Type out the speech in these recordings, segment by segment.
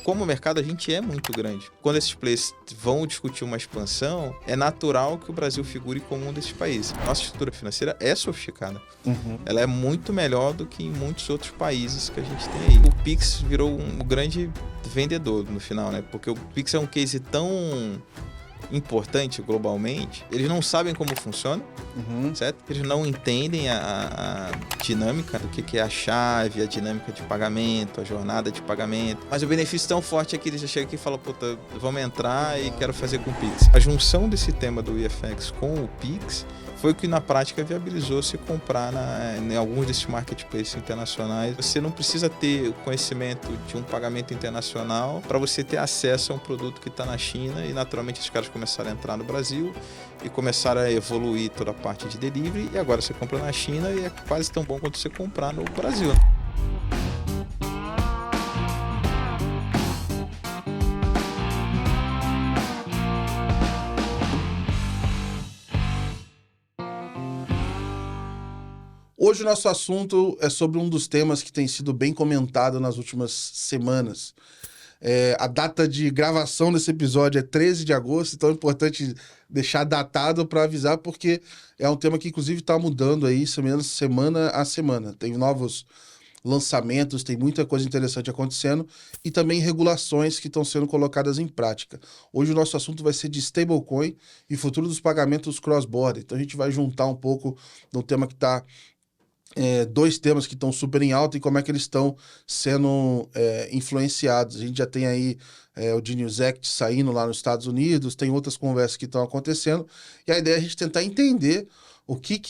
Como mercado, a gente é muito grande. Quando esses players vão discutir uma expansão, é natural que o Brasil figure como um desses países. Nossa estrutura financeira é sofisticada. Ela é muito melhor do que em muitos outros países que a gente tem aí. O Pix virou um grande vendedor no final, né? Porque o Pix é um case tão importante globalmente, eles não sabem como funciona, certo? Eles não entendem a dinâmica do que é a chave, a dinâmica de pagamento, a jornada de pagamento. Mas o benefício tão forte é que eles já chegam aqui e falam, puta, vamos entrar e quero fazer com o Pix. A junção desse tema do EFX com o Pix foi o que na prática viabilizou se comprar em alguns desses marketplaces internacionais. Você não precisa ter o conhecimento de um pagamento internacional para você ter acesso a um produto que está na China, e naturalmente esses caras começaram a entrar no Brasil e começaram a evoluir toda a parte de delivery, e agora você compra na China e é quase tão bom quanto você comprar no Brasil. Hoje o nosso assunto é sobre um dos temas que tem sido bem comentado nas últimas semanas. A data de gravação desse episódio é 13 de agosto, então é importante deixar datado para avisar, porque é um tema que inclusive está mudando aí semana a semana. Tem novos lançamentos, tem muita coisa interessante acontecendo e também regulações que estão sendo colocadas em prática. Hoje o nosso assunto vai ser de stablecoin e futuro dos pagamentos cross-border. Então a gente vai juntar um pouco do tema que está... dois temas que estão super em alta e como é que eles estão sendo influenciados. A gente já tem aí o Genius Act saindo lá nos Estados Unidos, tem outras conversas que estão acontecendo, e a ideia é a gente tentar entender o que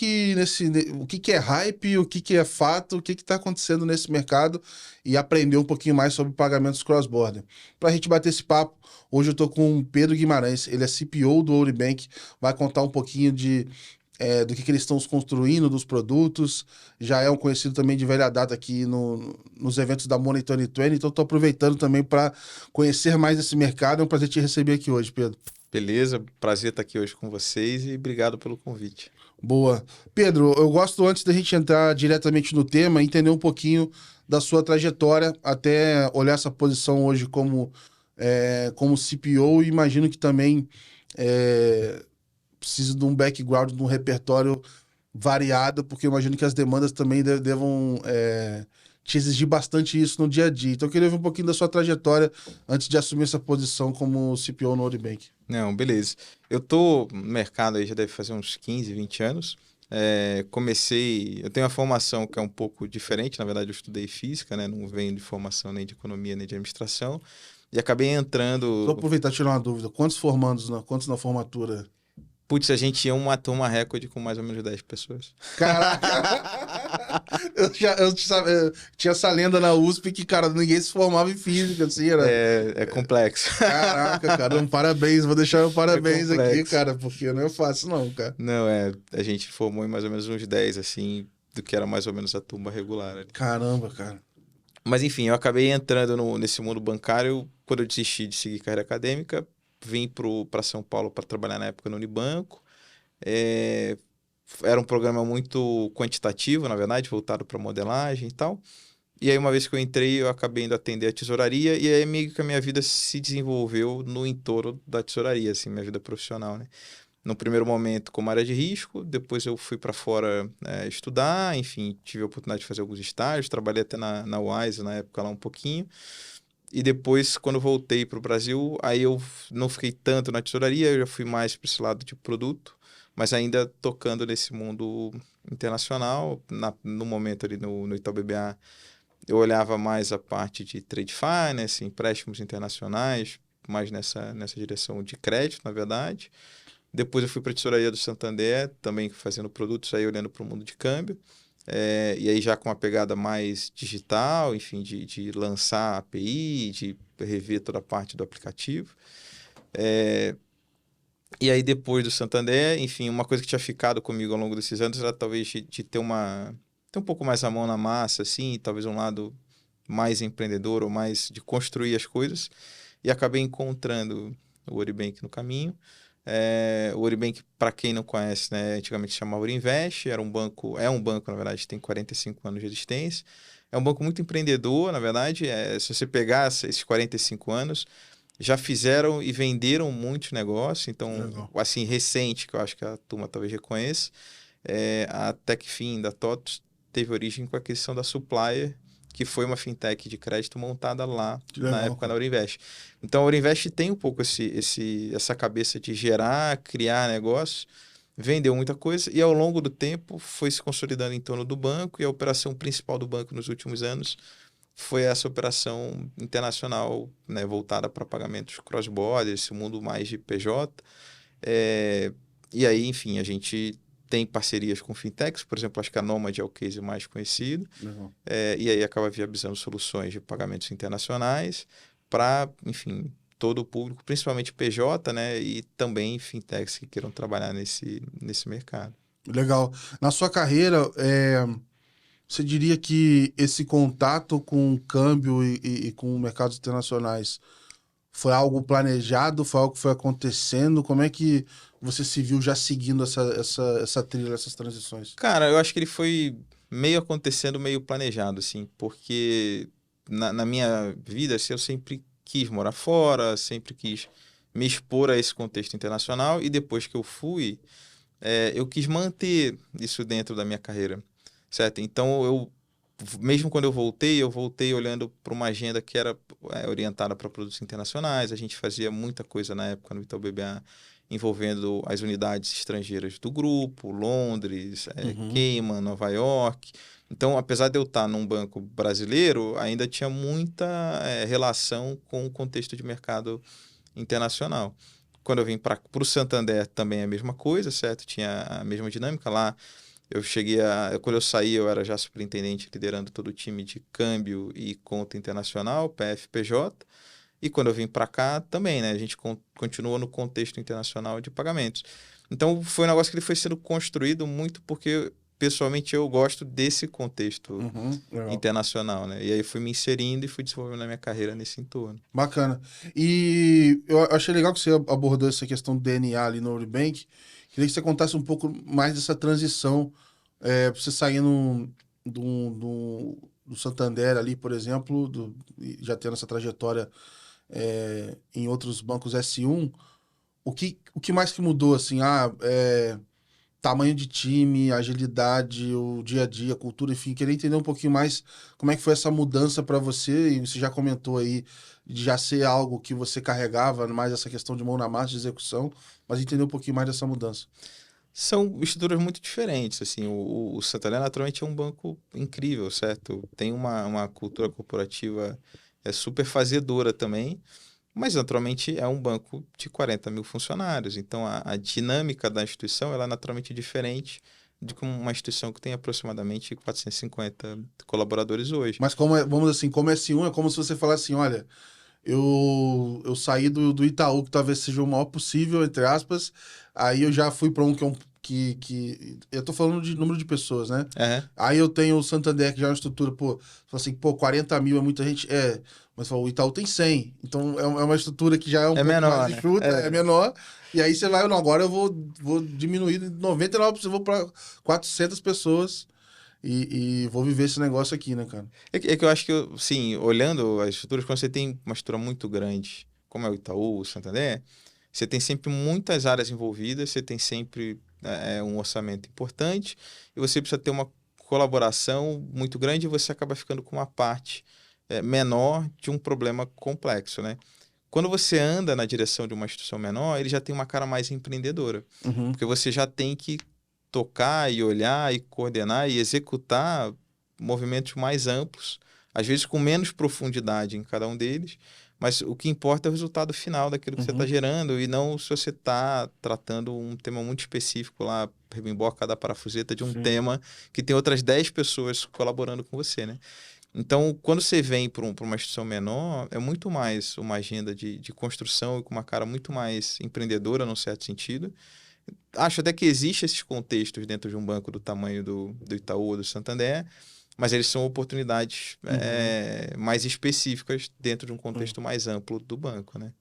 é hype, o que é fato, o que está acontecendo nesse mercado, e aprender um pouquinho mais sobre pagamentos cross-border. Para a gente bater esse papo, hoje eu estou com o Pedro Guimarães, ele é CPO do Ouribank, vai contar um pouquinho do que eles estão construindo, dos produtos. Já é um conhecido também de velha data aqui nos eventos da Money 2020, então estou aproveitando também para conhecer mais esse mercado. É um prazer te receber aqui hoje, Pedro. Beleza, prazer estar aqui hoje com vocês e obrigado pelo convite. Boa. Pedro, eu gosto, antes da gente entrar diretamente no tema, entender um pouquinho da sua trajetória até olhar essa posição hoje como CPO, e imagino que também precisa de um background, de um repertório variado, porque eu imagino que as demandas também devam te exigir bastante isso no dia a dia. Então eu queria ver um pouquinho da sua trajetória antes de assumir essa posição como CPO no Ouribank. Não, beleza. Eu tô no mercado aí já deve fazer uns 15, 20 anos. Eu tenho uma formação que é um pouco diferente, na verdade eu estudei física, né? Não venho de formação nem de economia nem de administração, e acabei entrando... Vou aproveitar e tirar uma dúvida, quantos na formatura? Putz, a gente ia uma turma recorde com mais ou menos 10 pessoas. Caraca! eu tinha essa lenda na USP que, cara, ninguém se formava em física, assim, era... É complexo. Caraca, cara, parabéns, vou deixar um parabéns aqui, complexo. cara, porque não é fácil não, cara. Não, a gente formou em mais ou menos uns 10, assim, do que era mais ou menos a turma regular ali. Caramba, cara. Mas enfim, eu acabei entrando nesse mundo bancário quando eu desisti de seguir carreira acadêmica. Vim para São Paulo para trabalhar na época no Unibanco. Era um programa muito quantitativo, na verdade, voltado para modelagem e tal. E aí, uma vez que eu entrei, eu acabei indo atender a tesouraria, e aí meio que a minha vida se desenvolveu no entorno da tesouraria, assim, minha vida profissional, né? No primeiro momento como área de risco, depois eu fui para fora estudar, enfim, tive a oportunidade de fazer alguns estágios, trabalhei até na Wise na época lá um pouquinho. E depois, quando eu voltei para o Brasil, aí eu não fiquei tanto na tesouraria, eu já fui mais para esse lado de produto, mas ainda tocando nesse mundo internacional. No momento ali no Itaú BBA, eu olhava mais a parte de trade finance, empréstimos internacionais, mais nessa direção de crédito, na verdade. Depois eu fui para a tesouraria do Santander, também fazendo produtos, aí olhando para o mundo de câmbio. E aí já com uma pegada mais digital, enfim, de lançar a API, de rever toda a parte do aplicativo. E aí depois do Santander, enfim, uma coisa que tinha ficado comigo ao longo desses anos era talvez de ter um pouco mais a mão na massa, assim, talvez um lado mais empreendedor ou mais de construir as coisas. E acabei encontrando o Ouribank no caminho. O Ouribank, para quem não conhece, né, antigamente se chamava Ourinvest, é um banco, na verdade, tem 45 anos de existência. É um banco muito empreendedor, na verdade. Se você pegar esses 45 anos, já fizeram e venderam muitos negócios. Então, Legal. assim, recente, que eu acho que a turma talvez reconheça, a Techfin da TOTVS teve origem com a aquisição da Supplier, que foi uma fintech de crédito montada lá na época da Aurinvest. Então, a Aurinvest tem um pouco essa cabeça de gerar, criar negócios, vendeu muita coisa e, ao longo do tempo, foi se consolidando em torno do banco, e a operação principal do banco nos últimos anos foi essa operação internacional, né, voltada para pagamentos cross-border, esse mundo mais de PJ. E aí, enfim, a gente tem parcerias com fintechs, por exemplo, acho que a Nomad é o case mais conhecido, e aí acaba viabilizando soluções de pagamentos internacionais para, enfim, todo o público, principalmente PJ, né, e também fintechs que queiram trabalhar nesse mercado. Legal. Na sua carreira, você diria que esse contato com o câmbio e com mercados internacionais foi algo planejado, foi algo que foi acontecendo? Como é que você se viu já seguindo essa trilha, essas transições? Cara, eu acho que ele foi meio acontecendo, meio planejado, assim, porque na minha vida, assim, eu sempre quis morar fora, sempre quis me expor a esse contexto internacional, e depois que eu fui, eu quis manter isso dentro da minha carreira, certo? Então, mesmo quando eu voltei olhando para uma agenda que era orientada para produtos internacionais. A gente fazia muita coisa na época no Itaú BBA envolvendo as unidades estrangeiras do grupo, Londres, Cayman, Nova York. Então, apesar de eu estar num banco brasileiro, ainda tinha muita relação com o contexto de mercado internacional. Quando eu vim para o Santander, também é a mesma coisa, certo? Tinha a mesma dinâmica lá. Quando eu saí, eu era já superintendente liderando todo o time de câmbio e conta internacional, PFPJ. E quando eu vim para cá, também, né? A gente continua no contexto internacional de pagamentos. Então, foi um negócio que ele foi sendo construído muito porque, pessoalmente, eu gosto desse contexto internacional, né? E aí fui me inserindo e fui desenvolvendo a minha carreira nesse entorno. Bacana. E eu achei legal que você abordou essa questão do DNA ali no Uribank. Queria que você contasse um pouco mais dessa transição, para você sair do Santander ali, por exemplo, já tendo essa trajetória em outros bancos S1. O que mais que mudou, assim? Tamanho de time, agilidade, o dia a dia, cultura, enfim. Queria entender um pouquinho mais como é que foi essa mudança para você, e você já comentou aí de já ser algo que você carregava, mais essa questão de mão na massa, de execução, mas entender um pouquinho mais dessa mudança. São estruturas muito diferentes, assim. O Santander, naturalmente, é um banco incrível, certo? Tem uma cultura corporativa super fazedora também, mas, naturalmente, é um banco de 40 mil funcionários. Então, a dinâmica da instituição ela é naturalmente diferente de uma instituição que tem aproximadamente 450 colaboradores hoje. Mas vamos assim, como S1, é como se você falasse assim, olha, eu saí do Itaú, que talvez seja o maior possível, entre aspas, aí eu já fui para um que eu tô falando de número de pessoas, né? Aí eu tenho o Santander, que já é uma estrutura, assim, 40 mil é muita gente, mas o Itaú tem 100, então é uma estrutura que já é um pouco menor, mais enxuta, é menor, e aí você vai, não, agora eu vou diminuir de 99%, eu vou para 400 pessoas e vou viver esse negócio aqui, né, cara? É que eu acho que, sim, olhando as estruturas, quando você tem uma estrutura muito grande, como é o Itaú, o Santander, você tem sempre muitas áreas envolvidas, você tem sempre um orçamento importante, e você precisa ter uma colaboração muito grande, e você acaba ficando com uma parte menor de um problema complexo, né? Quando você anda na direção de uma instituição menor, ele já tem uma cara mais empreendedora, porque você já tem que tocar e olhar e coordenar e executar movimentos mais amplos, às vezes com menos profundidade em cada um deles, mas o que importa é o resultado final daquilo que você está gerando, e não se você está tratando um tema muito específico lá, rebimboca da parafuseta de um tema que tem outras 10 pessoas colaborando com você, né? Então, quando você vem para uma instituição menor, é muito mais uma agenda de construção e com uma cara muito mais empreendedora, num certo sentido. Acho até que existem esses contextos dentro de um banco do tamanho do Itaú ou do Santander, mas eles são oportunidades mais específicas dentro de um contexto mais amplo do banco, né?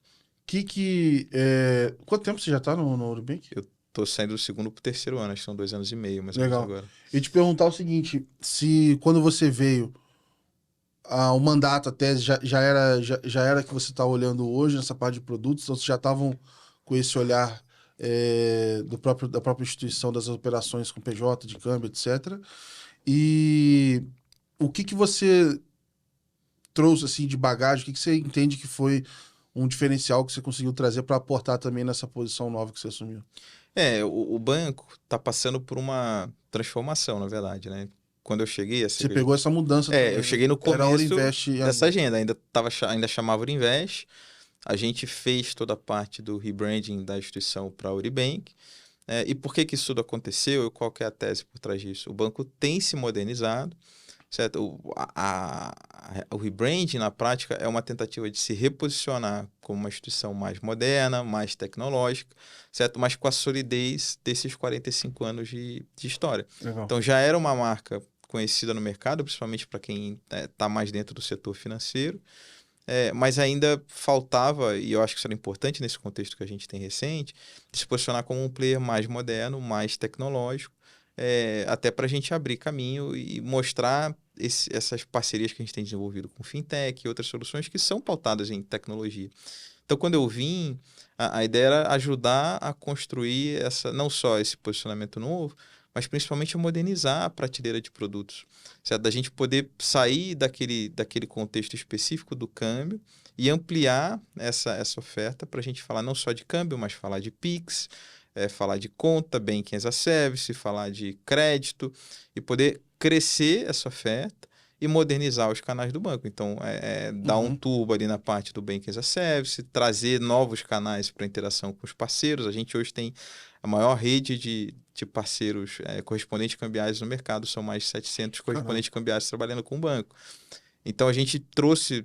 Quanto tempo você já está no Uribank? Eu estou saindo do segundo para o terceiro ano, acho que são 2 anos e meio, mais ou Legal. menos agora. E te perguntar o seguinte, se quando você veio, o mandato até já era que você está olhando hoje nessa parte de produtos, então vocês já estavam com esse olhar da própria instituição das operações com PJ, de câmbio, etc. E o que você trouxe assim de bagagem, o que você entende que foi um diferencial que você conseguiu trazer para aportar também nessa posição nova que você assumiu? O banco está passando por uma transformação, na verdade, né? Quando eu cheguei, Você pegou essa mudança também, eu né? cheguei no Era a Ouro começo Invest dessa ainda. agenda, ainda chamava Urinvest. A gente fez toda a parte do rebranding da instituição para a Uribank. E por que isso tudo aconteceu e qual que é a tese por trás disso? O banco tem se modernizado, certo? O rebranding, na prática, é uma tentativa de se reposicionar como uma instituição mais moderna, mais tecnológica, certo? Mas com a solidez desses 45 anos de história. Legal. Então, já era uma marca conhecida no mercado, principalmente para quem está mais dentro do setor financeiro, mas ainda faltava, e eu acho que isso era importante nesse contexto que a gente tem recente, de se posicionar como um player mais moderno, mais tecnológico, até para a gente abrir caminho e mostrar essas parcerias que a gente tem desenvolvido com fintech e outras soluções que são pautadas em tecnologia. Então, quando eu vim, a ideia era ajudar a construir não só esse posicionamento novo, mas principalmente a modernizar a prateleira de produtos, certo? Da gente poder sair daquele contexto específico do câmbio e ampliar essa oferta para a gente falar não só de câmbio, mas falar de Pix, falar de conta, Banking as a Service, falar de crédito e poder crescer essa oferta e modernizar os canais do banco. Então, dar um turbo ali na parte do Banking as a Service, trazer novos canais para interação com os parceiros. A gente hoje tem a maior rede de parceiros correspondentes cambiais no mercado, são mais de 700 correspondentes cambiais trabalhando com o banco. Então, a gente trouxe,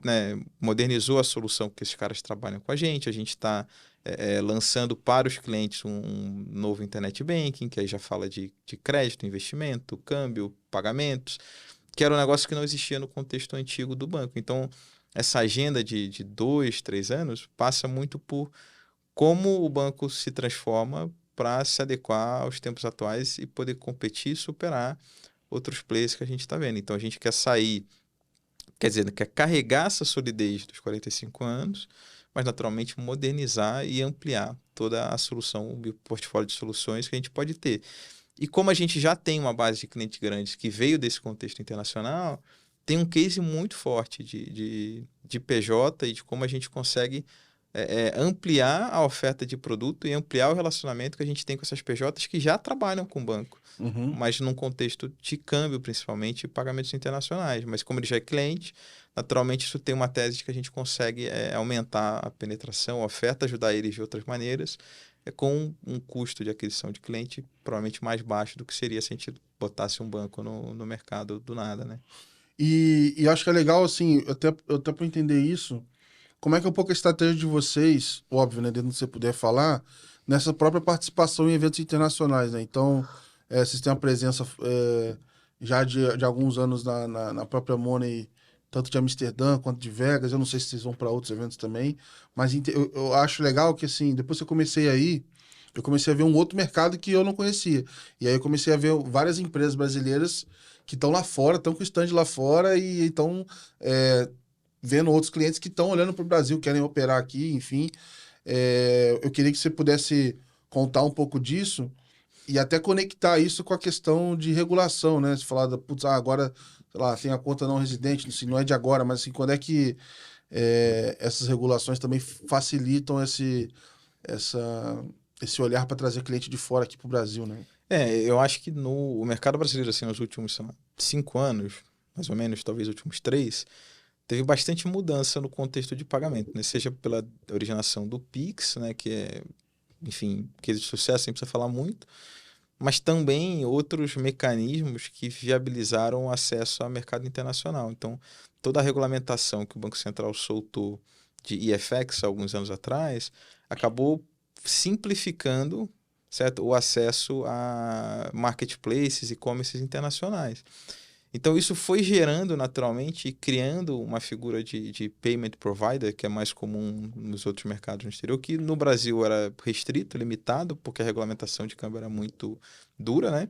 modernizou a solução que esses caras trabalham com a gente está lançando para os clientes um novo Internet Banking, que aí já fala de crédito, investimento, câmbio, pagamentos, que era um negócio que não existia no contexto antigo do banco. Então, essa agenda de 2, 3 anos passa muito por como o banco se transforma para se adequar aos tempos atuais e poder competir e superar outros players que a gente está vendo. Então, a gente quer sair, quer carregar essa solidez dos 45 anos, mas naturalmente modernizar e ampliar toda a solução, o portfólio de soluções que a gente pode ter. E como a gente já tem uma base de clientes grandes que veio desse contexto internacional, tem um case muito forte de PJ e de como a gente consegue ampliar a oferta de produto e ampliar o relacionamento que a gente tem com essas PJs que já trabalham com o banco, mas num contexto de câmbio, principalmente, e pagamentos internacionais. Mas como ele já é cliente, naturalmente isso tem uma tese de que a gente consegue aumentar a penetração, a oferta, ajudar eles de outras maneiras, com um custo de aquisição de cliente provavelmente mais baixo do que seria se a gente botasse um banco no mercado do nada, né? E acho que é legal, assim, até para entender isso, como é que é um pouco a estratégia de vocês, óbvio, né, dentro do que você puder falar, nessa própria participação em eventos internacionais, né? Então, vocês têm uma presença já de alguns anos na própria Money, tanto de Amsterdã quanto de Vegas. Eu não sei se vocês vão para outros eventos também, mas eu acho legal que, assim, depois que eu comecei aí, eu comecei a ver um outro mercado que eu não conhecia. E aí eu comecei a ver várias empresas brasileiras que estão lá fora, estão com stand lá fora e estão vendo outros clientes que estão olhando para o Brasil, querem operar aqui, enfim. Eu queria que você pudesse contar um pouco disso e até conectar isso com a questão de regulação, né? Você falar, putz, agora, sei lá, tem a conta não residente, assim, não é de agora, mas assim, quando é que essas regulações também facilitam esse olhar para trazer cliente de fora aqui para o Brasil, né? Eu acho que o mercado brasileiro, assim, nos últimos, sei lá, 5 anos, mais ou menos, talvez últimos 3, teve bastante mudança no contexto de pagamento, né? Seja pela originação do Pix, né? Que é, enfim, case de sucesso, nem precisa falar muito, mas também outros mecanismos que viabilizaram o acesso ao mercado internacional. Então, toda a regulamentação que o Banco Central soltou de IFX alguns anos atrás acabou simplificando, certo, o acesso a marketplaces e e-commerces internacionais. Então, isso foi gerando naturalmente e criando uma figura de payment provider, que é mais comum nos outros mercados no exterior, que no Brasil era restrito, limitado, porque a regulamentação de câmbio era muito dura, né?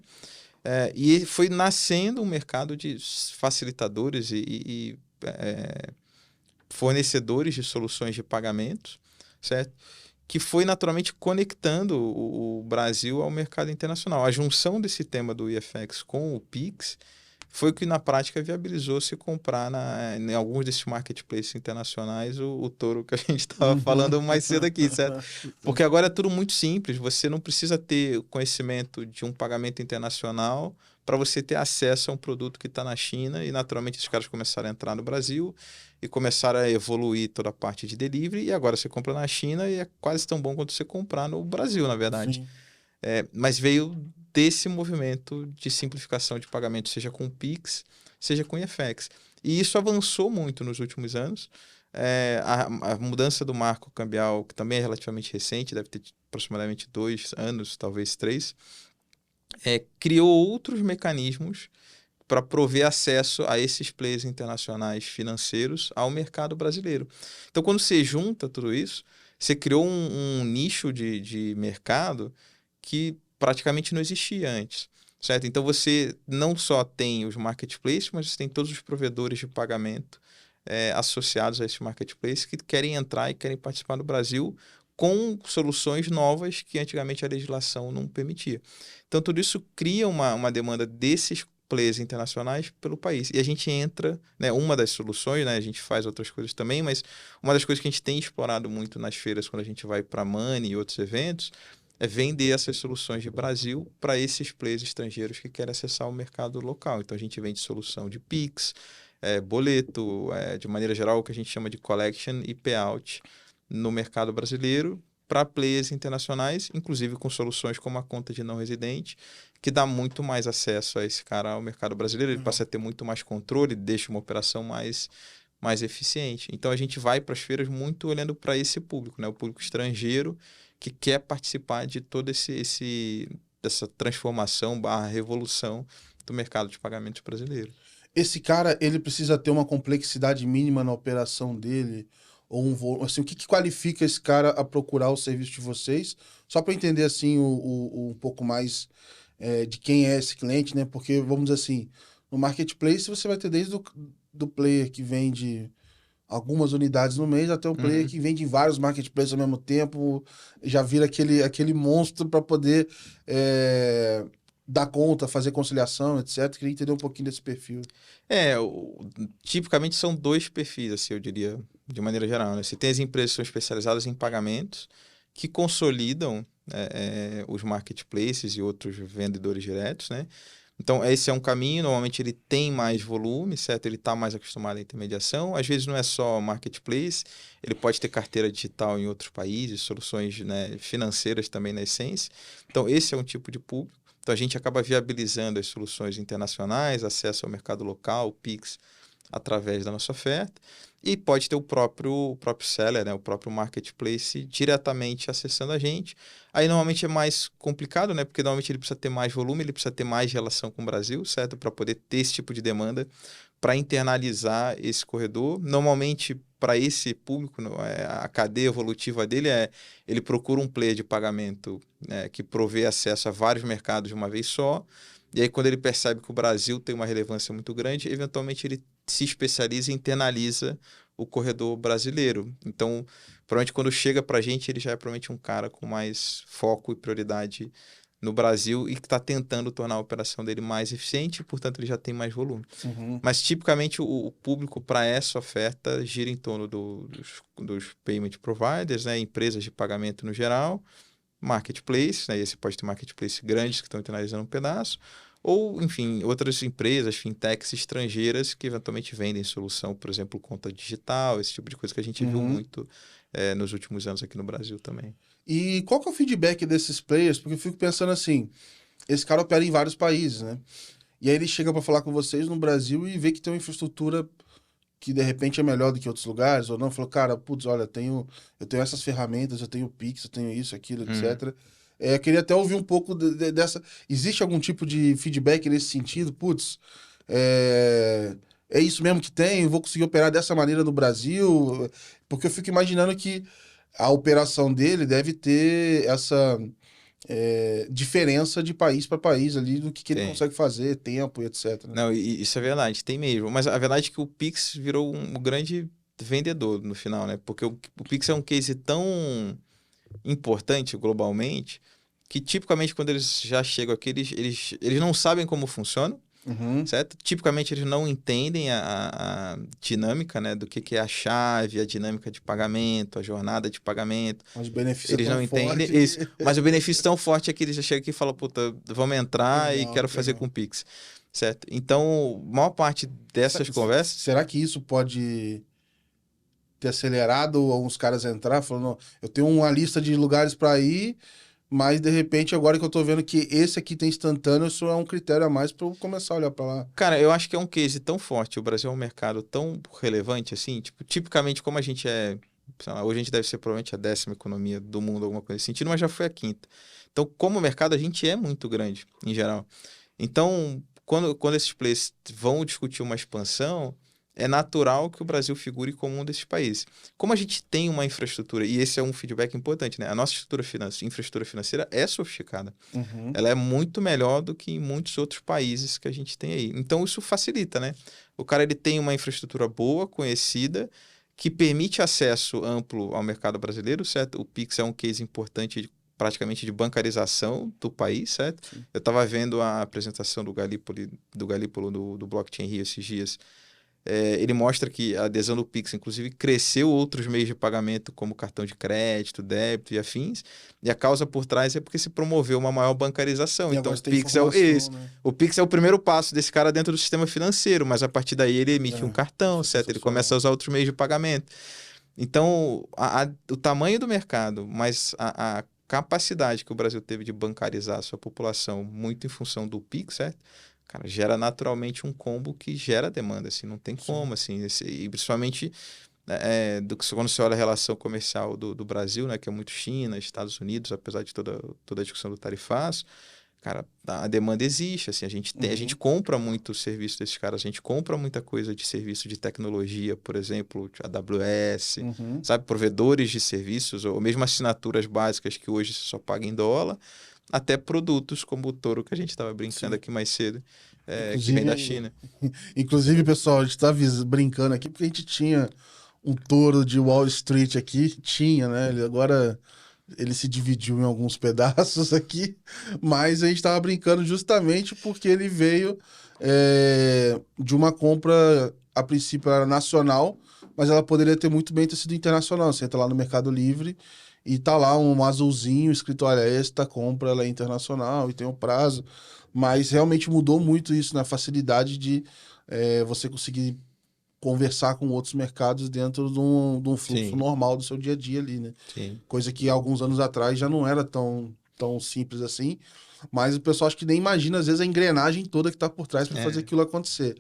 E foi nascendo um mercado de facilitadores e fornecedores de soluções de pagamento, certo? Que foi naturalmente conectando o Brasil ao mercado internacional. A junção desse tema do IFX com o Pix foi o que na prática viabilizou se comprar em alguns desses marketplaces internacionais o touro que a gente estava falando mais cedo aqui, certo? Porque agora é tudo muito simples, você não precisa ter conhecimento de um pagamento internacional para você ter acesso a um produto que está na China e naturalmente esses caras começaram a entrar no Brasil e começaram a evoluir toda a parte de delivery e agora você compra na China e é quase tão bom quanto você comprar no Brasil, na verdade. Mas veio desse movimento de simplificação de pagamento, seja com Pix, seja com IFX. E isso avançou muito nos últimos anos. A mudança do marco cambial, que também é relativamente recente, deve ter aproximadamente 2 anos, talvez 3, criou outros mecanismos para prover acesso a esses players internacionais financeiros ao mercado brasileiro. Então, quando você junta tudo isso, você criou um nicho de mercado que praticamente não existia antes, certo? Então, você não só tem os marketplaces, mas você tem todos os provedores de pagamento associados a esse marketplace que querem entrar e querem participar no Brasil com soluções novas que antigamente a legislação não permitia. Então, tudo isso cria uma demanda desses players internacionais pelo país. E a gente entra, né, uma das soluções, né, a gente faz outras coisas também, mas uma das coisas que a gente tem explorado muito nas feiras quando a gente vai para a Money e outros eventos é vender essas soluções de Brasil para esses players estrangeiros que querem acessar o mercado local. Então, a gente vende solução de Pix, boleto, de maneira geral, o que a gente chama de collection e payout no mercado brasileiro para players internacionais, inclusive com soluções como a conta de não residente, que dá muito mais acesso a esse cara ao mercado brasileiro, ele passa a ter muito mais controle, deixa uma operação mais eficiente. Então a gente vai para as feiras muito olhando para esse público, né? O público estrangeiro que quer participar de toda dessa transformação / revolução do mercado de pagamentos brasileiro. Esse cara, ele precisa ter uma complexidade mínima na operação dele, ou um volume, assim, o que qualifica esse cara a procurar o serviço de vocês? Só para entender, assim, um pouco mais de quem é esse cliente, né? Porque, vamos dizer assim, no marketplace você vai ter desde do player que vende algumas unidades no mês até um player que vende vários marketplaces ao mesmo tempo, já vira aquele monstro para poder dar conta, fazer conciliação, etc. Queria entender um pouquinho desse perfil. Tipicamente são 2 perfis, assim, eu diria, de maneira geral, né? Você tem as empresas que são especializadas em pagamentos, que consolidam os marketplaces e outros vendedores diretos, né? Então, esse é um caminho, normalmente ele tem mais volume, certo? Ele está mais acostumado à intermediação. Às vezes não é só marketplace, ele pode ter carteira digital em outros países, soluções, né, financeiras também na essência. Então, esse é um tipo de público. Então, a gente acaba viabilizando as soluções internacionais, acesso ao mercado local, Pix, através da nossa oferta. E pode ter o próprio seller, né, o próprio marketplace diretamente acessando a gente. Aí normalmente é mais complicado, né, porque normalmente ele precisa ter mais volume, ele precisa ter mais relação com o Brasil, certo? Para poder ter esse tipo de demanda, para internalizar esse corredor. Normalmente, para esse público, a cadeia evolutiva dele ele procura um player de pagamento, né, que provê acesso a vários mercados de uma vez só. E aí, quando ele percebe que o Brasil tem uma relevância muito grande, eventualmente ele se especializa e internaliza o corredor brasileiro. Então, provavelmente quando chega para a gente, ele já é provavelmente um cara com mais foco e prioridade no Brasil e que está tentando tornar a operação dele mais eficiente, e, portanto, ele já tem mais volume. Mas, tipicamente, o público para essa oferta gira em torno dos payment providers, né, empresas de pagamento no geral, marketplace, né? Esse pode ter marketplace grandes que estão internalizando um pedaço, ou, enfim, outras empresas, fintechs estrangeiras que eventualmente vendem solução, por exemplo, conta digital, esse tipo de coisa que a gente viu muito nos últimos anos aqui no Brasil também. E qual que é o feedback desses players? Porque eu fico pensando assim, esse cara opera em vários países, né? E aí ele chega para falar com vocês no Brasil e vê que tem uma infraestrutura que de repente é melhor do que outros lugares, ou não, falou, cara, putz, olha, eu tenho essas ferramentas, eu tenho o Pix, eu tenho isso, aquilo, etc. Eu queria até ouvir um pouco dessa... Existe algum tipo de feedback nesse sentido? Putz, é isso mesmo que tem? Eu vou conseguir operar dessa maneira no Brasil? Porque eu fico imaginando que a operação dele deve ter diferença de país para país ali do que ele Tem. consegue fazer, tempo e etc. Né? Não, isso é verdade, tem mesmo. Mas a verdade é que o Pix virou um grande vendedor no final, né? Porque o Pix é um case tão importante globalmente que tipicamente quando eles já chegam aqui, eles não sabem como funciona, Uhum. certo? Tipicamente eles não entendem a dinâmica, né? Do que é a chave, a dinâmica de pagamento, a jornada de pagamento. Mas o benefício é Eles tão não entendem forte isso. que... Mas o benefício tão forte é que eles já chegam aqui e falam, puta, vamos entrar e Legal, quero fazer legal. com Pix. Certo? Então, a maior parte dessas conversas. Será que isso pode ter acelerado alguns caras entrar falando, "Não, eu tenho uma lista de lugares para ir, mas de repente agora que eu tô vendo que esse aqui tem instantâneo, isso é um critério a mais para eu começar a olhar para lá." Cara, eu acho que é um case tão forte. O Brasil é um mercado tão relevante assim. Tipo, tipicamente, como a gente é. Sei lá, hoje a gente deve ser provavelmente a 10ª economia do mundo, alguma coisa nesse sentido, mas já foi a 5ª. Então, como mercado, a gente é muito grande, em geral. Então, quando esses players vão discutir uma expansão, é natural que o Brasil figure como um desses países. Como a gente tem uma infraestrutura, e esse é um feedback importante, né? A nossa infraestrutura financeira é sofisticada. Uhum. Ela é muito melhor do que em muitos outros países que a gente tem aí. Então, isso facilita, né? O cara ele tem uma infraestrutura boa, conhecida, que permite acesso amplo ao mercado brasileiro, certo? O Pix é um case importante praticamente de bancarização do país, certo? Sim. Eu estava vendo a apresentação do Galípolo do Blockchain Rio esses dias. Ele mostra que a adesão do Pix, inclusive, cresceu outros meios de pagamento, como cartão de crédito, débito e afins, e a causa por trás é porque se promoveu uma maior bancarização. E Então, agora o você tem Pix é informação, né? o Pix é o primeiro passo desse cara dentro do sistema financeiro, mas a partir daí ele emite um cartão, Isso é certo? Ele começa a sensacional. usar outros meios de pagamento. Então, o tamanho do mercado, mas a capacidade que o Brasil teve de bancarizar a sua população muito em função do Pix, certo? Cara, gera naturalmente um combo que gera demanda, assim, não tem Sim. como, assim, e principalmente quando você olha a relação comercial do Brasil, né, que é muito China, Estados Unidos, apesar de toda a discussão do tarifaço, cara, a demanda existe, assim, a gente Uhum. compra muito serviço desses caras, a gente compra muita coisa de serviço de tecnologia, por exemplo, AWS, Uhum. sabe, provedores de serviços, ou mesmo assinaturas básicas que hoje você só paga em dólar, até produtos como o Toro que a gente estava brincando Sim. aqui mais cedo, que vem da Inclusive, China. inclusive, pessoal, a gente tá brincando aqui porque a gente tinha um touro de Wall Street aqui, tinha, né? Agora ele se dividiu em alguns pedaços aqui, mas a gente tava brincando justamente porque ele veio de uma compra, a princípio era nacional, mas ela poderia ter muito bem ter sido internacional. Você entra lá no Mercado Livre e tá lá um azulzinho escrito, olha, esta compra ela é internacional e tem o prazo. Mas realmente mudou muito isso, na facilidade de você conseguir conversar com outros mercados dentro de um fluxo Sim, normal do seu dia a dia ali, né? sim. Coisa que alguns anos atrás já não era tão simples assim, mas o pessoal acho que nem imagina, às vezes, a engrenagem toda que está por trás para fazer É. aquilo acontecer.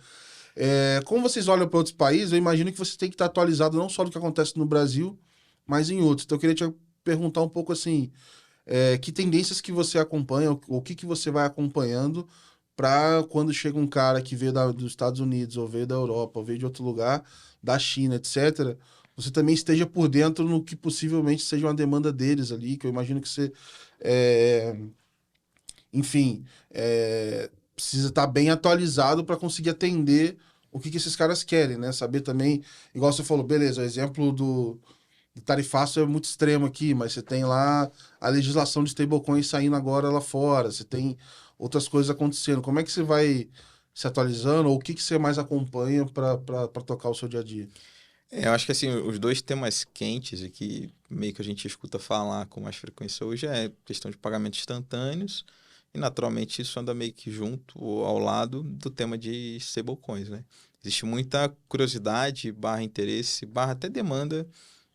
Como vocês olham para outros países, eu imagino que você tem que estar atualizado não só do que acontece no Brasil, mas em outros. Então, eu queria te perguntar um pouco assim, que tendências que você acompanha, o que você vai acompanhando para quando chega um cara que veio dos Estados Unidos, ou veio da Europa, ou veio de outro lugar, da China, etc., você também esteja por dentro no que possivelmente seja uma demanda deles ali, que eu imagino que você, é, enfim, precisa estar bem atualizado para conseguir atender o que esses caras querem, né? Saber também, igual você falou, beleza, o exemplo do tarifaço é muito extremo aqui, mas você tem lá a legislação de stablecoin saindo agora lá fora, você tem outras coisas acontecendo. Como é que você vai se atualizando, ou o que você mais acompanha para tocar o seu dia a dia? Eu acho que assim, os dois temas quentes e que meio que a gente escuta falar com mais frequência hoje é questão de pagamentos instantâneos e naturalmente isso anda meio que junto ou ao lado do tema de stablecoins, né? Existe muita curiosidade, barra interesse, barra até demanda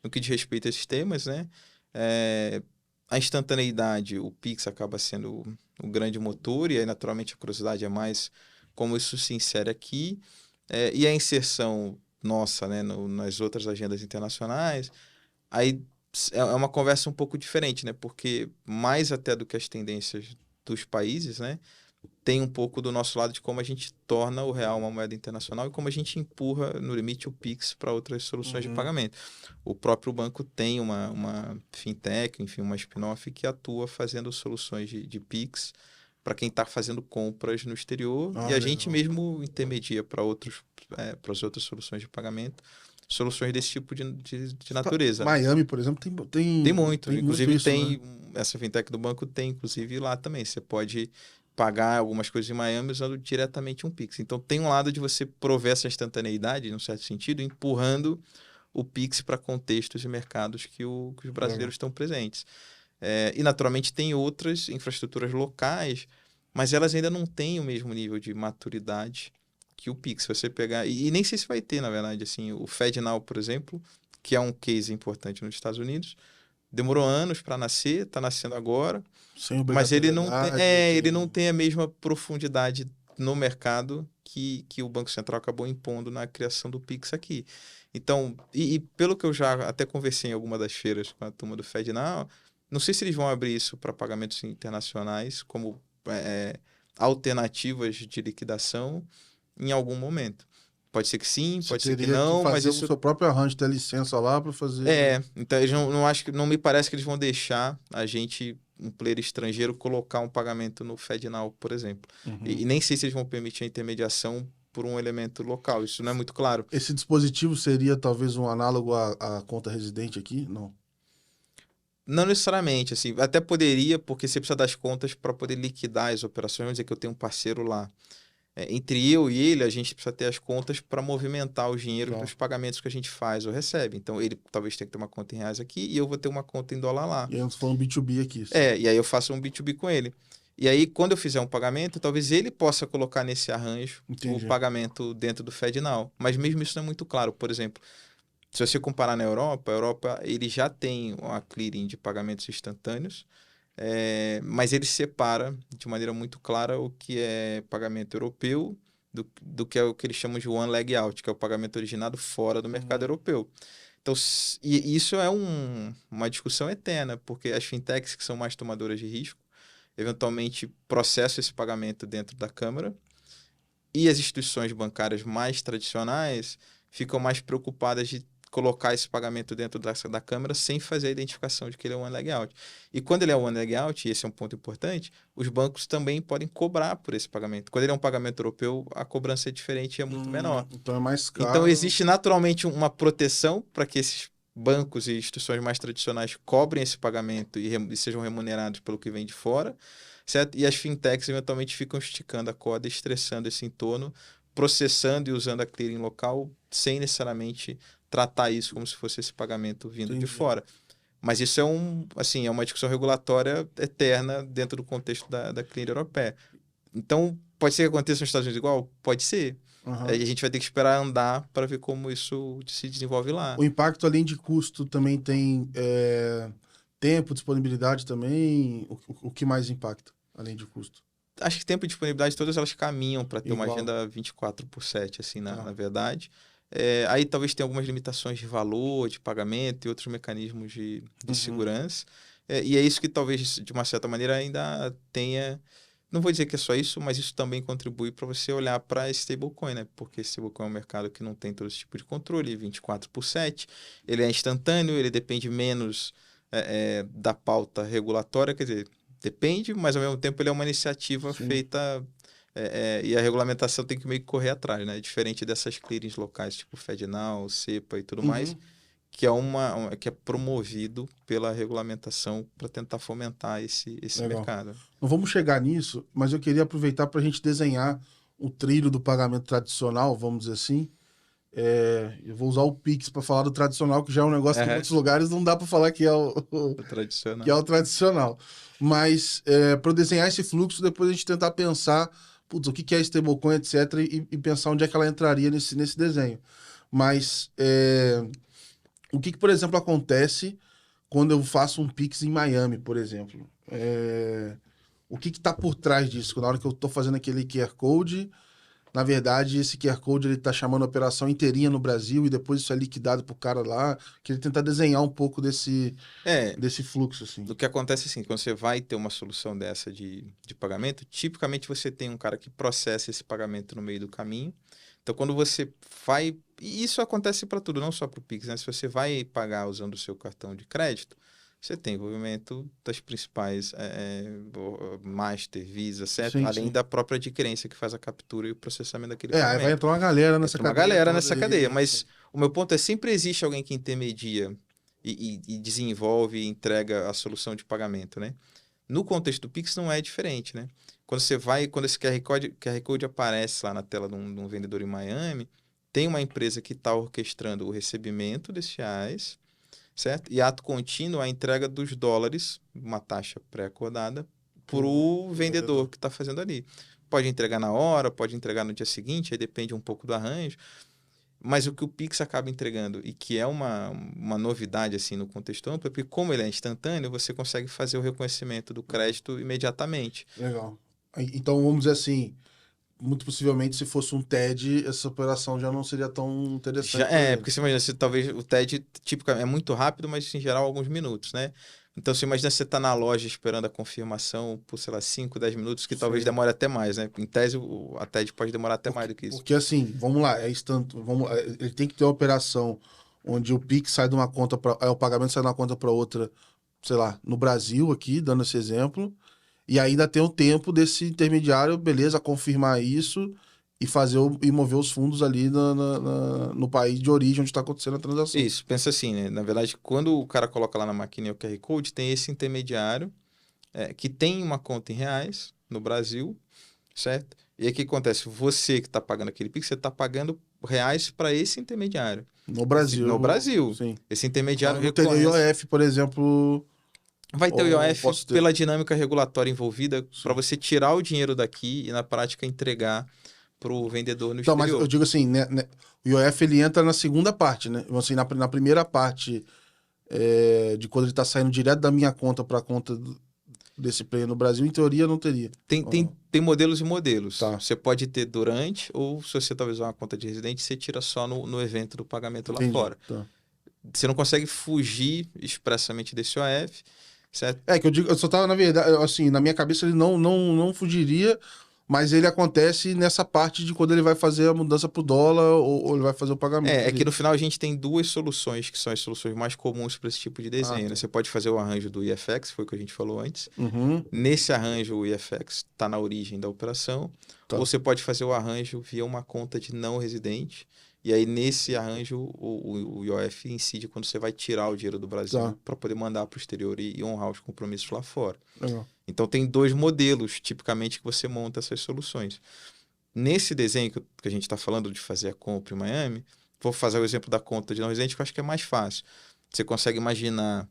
no que diz respeito a esses temas, né? É, a instantaneidade, o Pix acaba sendo o grande motor e aí naturalmente a curiosidade é mais como isso se insere aqui. E a inserção nossa, né, nas outras agendas internacionais, aí é uma conversa um pouco diferente, né? Porque mais até do que as tendências dos países, né? tem um pouco do nosso lado de como a gente torna o real uma moeda internacional e como a gente empurra, no limite, o Pix para outras soluções de pagamento. O próprio banco tem uma fintech, enfim, uma spin-off que atua fazendo soluções de Pix para quem está fazendo compras no exterior e a gente mesmo intermedia para as outras soluções de pagamento, soluções desse tipo de natureza. Miami, por exemplo, tem muito. Inclusive, muito isso, né? essa fintech do banco tem, inclusive, lá também. Você pode pagar algumas coisas em Miami usando diretamente um Pix. Então, tem um lado de você prover essa instantaneidade, num certo sentido, empurrando o Pix para contextos e mercados que os brasileiros estão presentes. E, naturalmente, tem outras infraestruturas locais, mas elas ainda não têm o mesmo nível de maturidade que o Pix. Se você pegar... E nem sei se vai ter, na verdade. Assim, o FedNow, por exemplo, que é um case importante nos Estados Unidos, demorou anos para nascer, está nascendo agora, mas ele não tem a mesma profundidade no mercado que o Banco Central acabou impondo na criação do Pix aqui. Então, e pelo que eu já até conversei em alguma das feiras com a turma do FedNow, não sei se eles vão abrir isso para pagamentos internacionais como alternativas de liquidação em algum momento. Pode ser que sim, pode ser que não, mas isso... o seu próprio arranjo, ter licença lá para fazer... então eles não me parece que eles vão deixar a gente, um player estrangeiro, colocar um pagamento no FedNow, por exemplo. E nem sei se eles vão permitir a intermediação por um elemento local, isso não é muito claro. Esse dispositivo seria talvez um análogo à conta residente aqui? Não. Não necessariamente, assim, até poderia, porque você precisa das contas para poder liquidar as operações, vamos dizer que eu tenho um parceiro lá. Entre eu e ele, a gente precisa ter as contas para movimentar o dinheiro dos pagamentos que a gente faz ou recebe. Então, ele talvez tenha que ter uma conta em reais aqui e eu vou ter uma conta em dólar lá. E aí nós falamos B2B aqui. E aí eu faço um B2B com ele. E aí, quando eu fizer um pagamento, talvez ele possa colocar nesse arranjo o pagamento dentro do FedNow. Mas mesmo isso não é muito claro. Por exemplo, se você comparar na Europa, a Europa ele já tem uma clearing de pagamentos instantâneos, mas ele separa de maneira muito clara o que é pagamento europeu do que é o que eles chamam de one leg out, que é o pagamento originado fora do mercado europeu. Então, e isso é uma discussão eterna, porque as fintechs que são mais tomadoras de risco, eventualmente processam esse pagamento dentro da Câmara, e as instituições bancárias mais tradicionais ficam mais preocupadas de colocar esse pagamento dentro da câmera sem fazer a identificação de que ele é um one leg out. E quando ele é um one leg out, e esse é um ponto importante, os bancos também podem cobrar por esse pagamento. Quando ele é um pagamento europeu, a cobrança é diferente e é muito menor. Então é mais caro. Então existe naturalmente uma proteção para que esses bancos e instituições mais tradicionais cobrem esse pagamento e sejam remunerados pelo que vem de fora, certo? E as fintechs eventualmente ficam esticando a corda, estressando esse entorno, processando e usando a clearing local sem necessariamente tratar isso como se fosse esse pagamento vindo de fora. Mas isso é uma discussão regulatória eterna dentro do contexto da clearing europeia. Então, pode ser que aconteça nos Estados Unidos igual? Pode ser. A gente vai ter que esperar andar para ver como isso se desenvolve lá. O impacto, além de custo, também tem tempo, disponibilidade também. O que mais impacta, além de custo? Acho que tempo e disponibilidade, todas elas caminham para ter uma agenda 24/7, assim, na verdade. Aí talvez tenha algumas limitações de valor, de pagamento e outros mecanismos de segurança. E é isso que talvez, de uma certa maneira, ainda tenha... Não vou dizer que é só isso, mas isso também contribui para você olhar para stablecoin, né? Porque stablecoin é um mercado que não tem todo esse tipo de controle, 24/7. Ele é instantâneo, ele depende menos da pauta regulatória, quer dizer, depende, mas ao mesmo tempo ele é uma iniciativa feita... e a regulamentação tem que meio que correr atrás, né? Diferente dessas clearings locais, tipo FedNow, CEPA e tudo mais, que é promovido pela regulamentação para tentar fomentar esse mercado. Não vamos chegar nisso, mas eu queria aproveitar para a gente desenhar o trilho do pagamento tradicional, vamos dizer assim. Eu vou usar o Pix para falar do tradicional, que já é um negócio que em muitos lugares não dá para falar que é o tradicional. Que é o tradicional. Mas para eu desenhar esse fluxo, depois a gente tentar pensar o que é stablecoin, etc., e pensar onde é que ela entraria nesse desenho. Mas o que, por exemplo, acontece quando eu faço um Pix em Miami, por exemplo? O que está por trás disso? Na hora que eu estou fazendo aquele QR Code, na verdade, esse QR Code ele tá chamando a operação inteirinha no Brasil e depois isso é liquidado pro cara lá. Queria tentar desenhar um pouco desse fluxo, assim. O que acontece assim, quando você vai ter uma solução dessa de pagamento, tipicamente você tem um cara que processa esse pagamento no meio do caminho. Então, quando você vai... E isso acontece para tudo, não só para o Pix, né? Se você vai pagar usando o seu cartão de crédito, você tem envolvimento das principais Master, Visa, certo? Sim, Além sim. da própria adquirência que faz a captura e o processamento daquele Aí pagamento. vai entrar uma galera nessa Entra uma cadeia. galera toda nessa aí. cadeia, mas o meu ponto é sempre existe alguém que intermedia e desenvolve e entrega a solução de pagamento, né? No contexto do Pix não é diferente, né? Quando esse QR Code aparece lá na tela de um vendedor em Miami, tem uma empresa que está orquestrando o recebimento desses reais, certo? E ato contínuo a entrega dos dólares, uma taxa pré-acordada, para o vendedor que está fazendo ali. Pode entregar na hora, pode entregar no dia seguinte, aí depende um pouco do arranjo. Mas o que o Pix acaba entregando, e que é uma novidade assim no contexto amplo, é porque como ele é instantâneo, você consegue fazer o reconhecimento do crédito imediatamente. Legal. Então, vamos dizer assim, muito possivelmente, se fosse um TED, essa operação já não seria tão interessante. Porque você imagina, talvez o TED tipicamente é muito rápido, mas em geral alguns minutos, né? Então, você imagina você tá na loja esperando a confirmação por, sei lá, 5, 10 minutos, que talvez demore até mais, né? Em tese, a TED pode demorar até mais do que isso. Porque assim, vamos lá, ele tem que ter uma operação onde o Pix sai de uma conta para o pagamento sai de uma conta para outra, sei lá, no Brasil aqui, dando esse exemplo, e ainda tem o tempo desse intermediário, beleza, confirmar isso e e mover os fundos ali no país de origem onde está acontecendo a transação. Isso, pensa assim, né? Na verdade, quando o cara coloca lá na maquininha o QR Code, tem esse intermediário que tem uma conta em reais no Brasil, certo? E aí o que acontece? Você que está pagando aquele Pix, você está pagando reais para esse intermediário. No Brasil. No Brasil. Sim. Esse intermediário reconhece... O IOF, por exemplo... Vai ter o IOF pela dinâmica regulatória envolvida para você tirar o dinheiro daqui e, na prática, entregar para o vendedor no exterior. Mas eu digo assim, né, o IOF ele entra na segunda parte, né? Assim, na primeira parte de quando ele está saindo direto da minha conta para a conta desse player no Brasil, em teoria não teria. Tem modelos e modelos. Tá. Você pode ter durante, ou se você talvez usar uma conta de residente, você tira só no evento do pagamento lá fora. Tá. Você não consegue fugir expressamente desse IOF, certo? Que eu digo, eu só tava, na verdade, assim, na minha cabeça ele não fugiria, mas ele acontece nessa parte de quando ele vai fazer a mudança pro dólar ou ele vai fazer o pagamento. É que no final a gente tem duas soluções que são as soluções mais comuns para esse tipo de desenho. Né? Você pode fazer o arranjo do IFX, foi o que a gente falou antes. Uhum. Nesse arranjo, o IFX está na origem da operação. Tá. Ou você pode fazer o arranjo via uma conta de não residente. E aí, nesse arranjo, o IOF incide quando você vai tirar o dinheiro do Brasil para poder mandar para o exterior e honrar os compromissos lá fora. Legal. Então, tem dois modelos, tipicamente, que você monta essas soluções. Nesse desenho que a gente está falando de fazer a compra em Miami, vou fazer o exemplo da conta de não residente, que eu acho que é mais fácil. Você consegue imaginar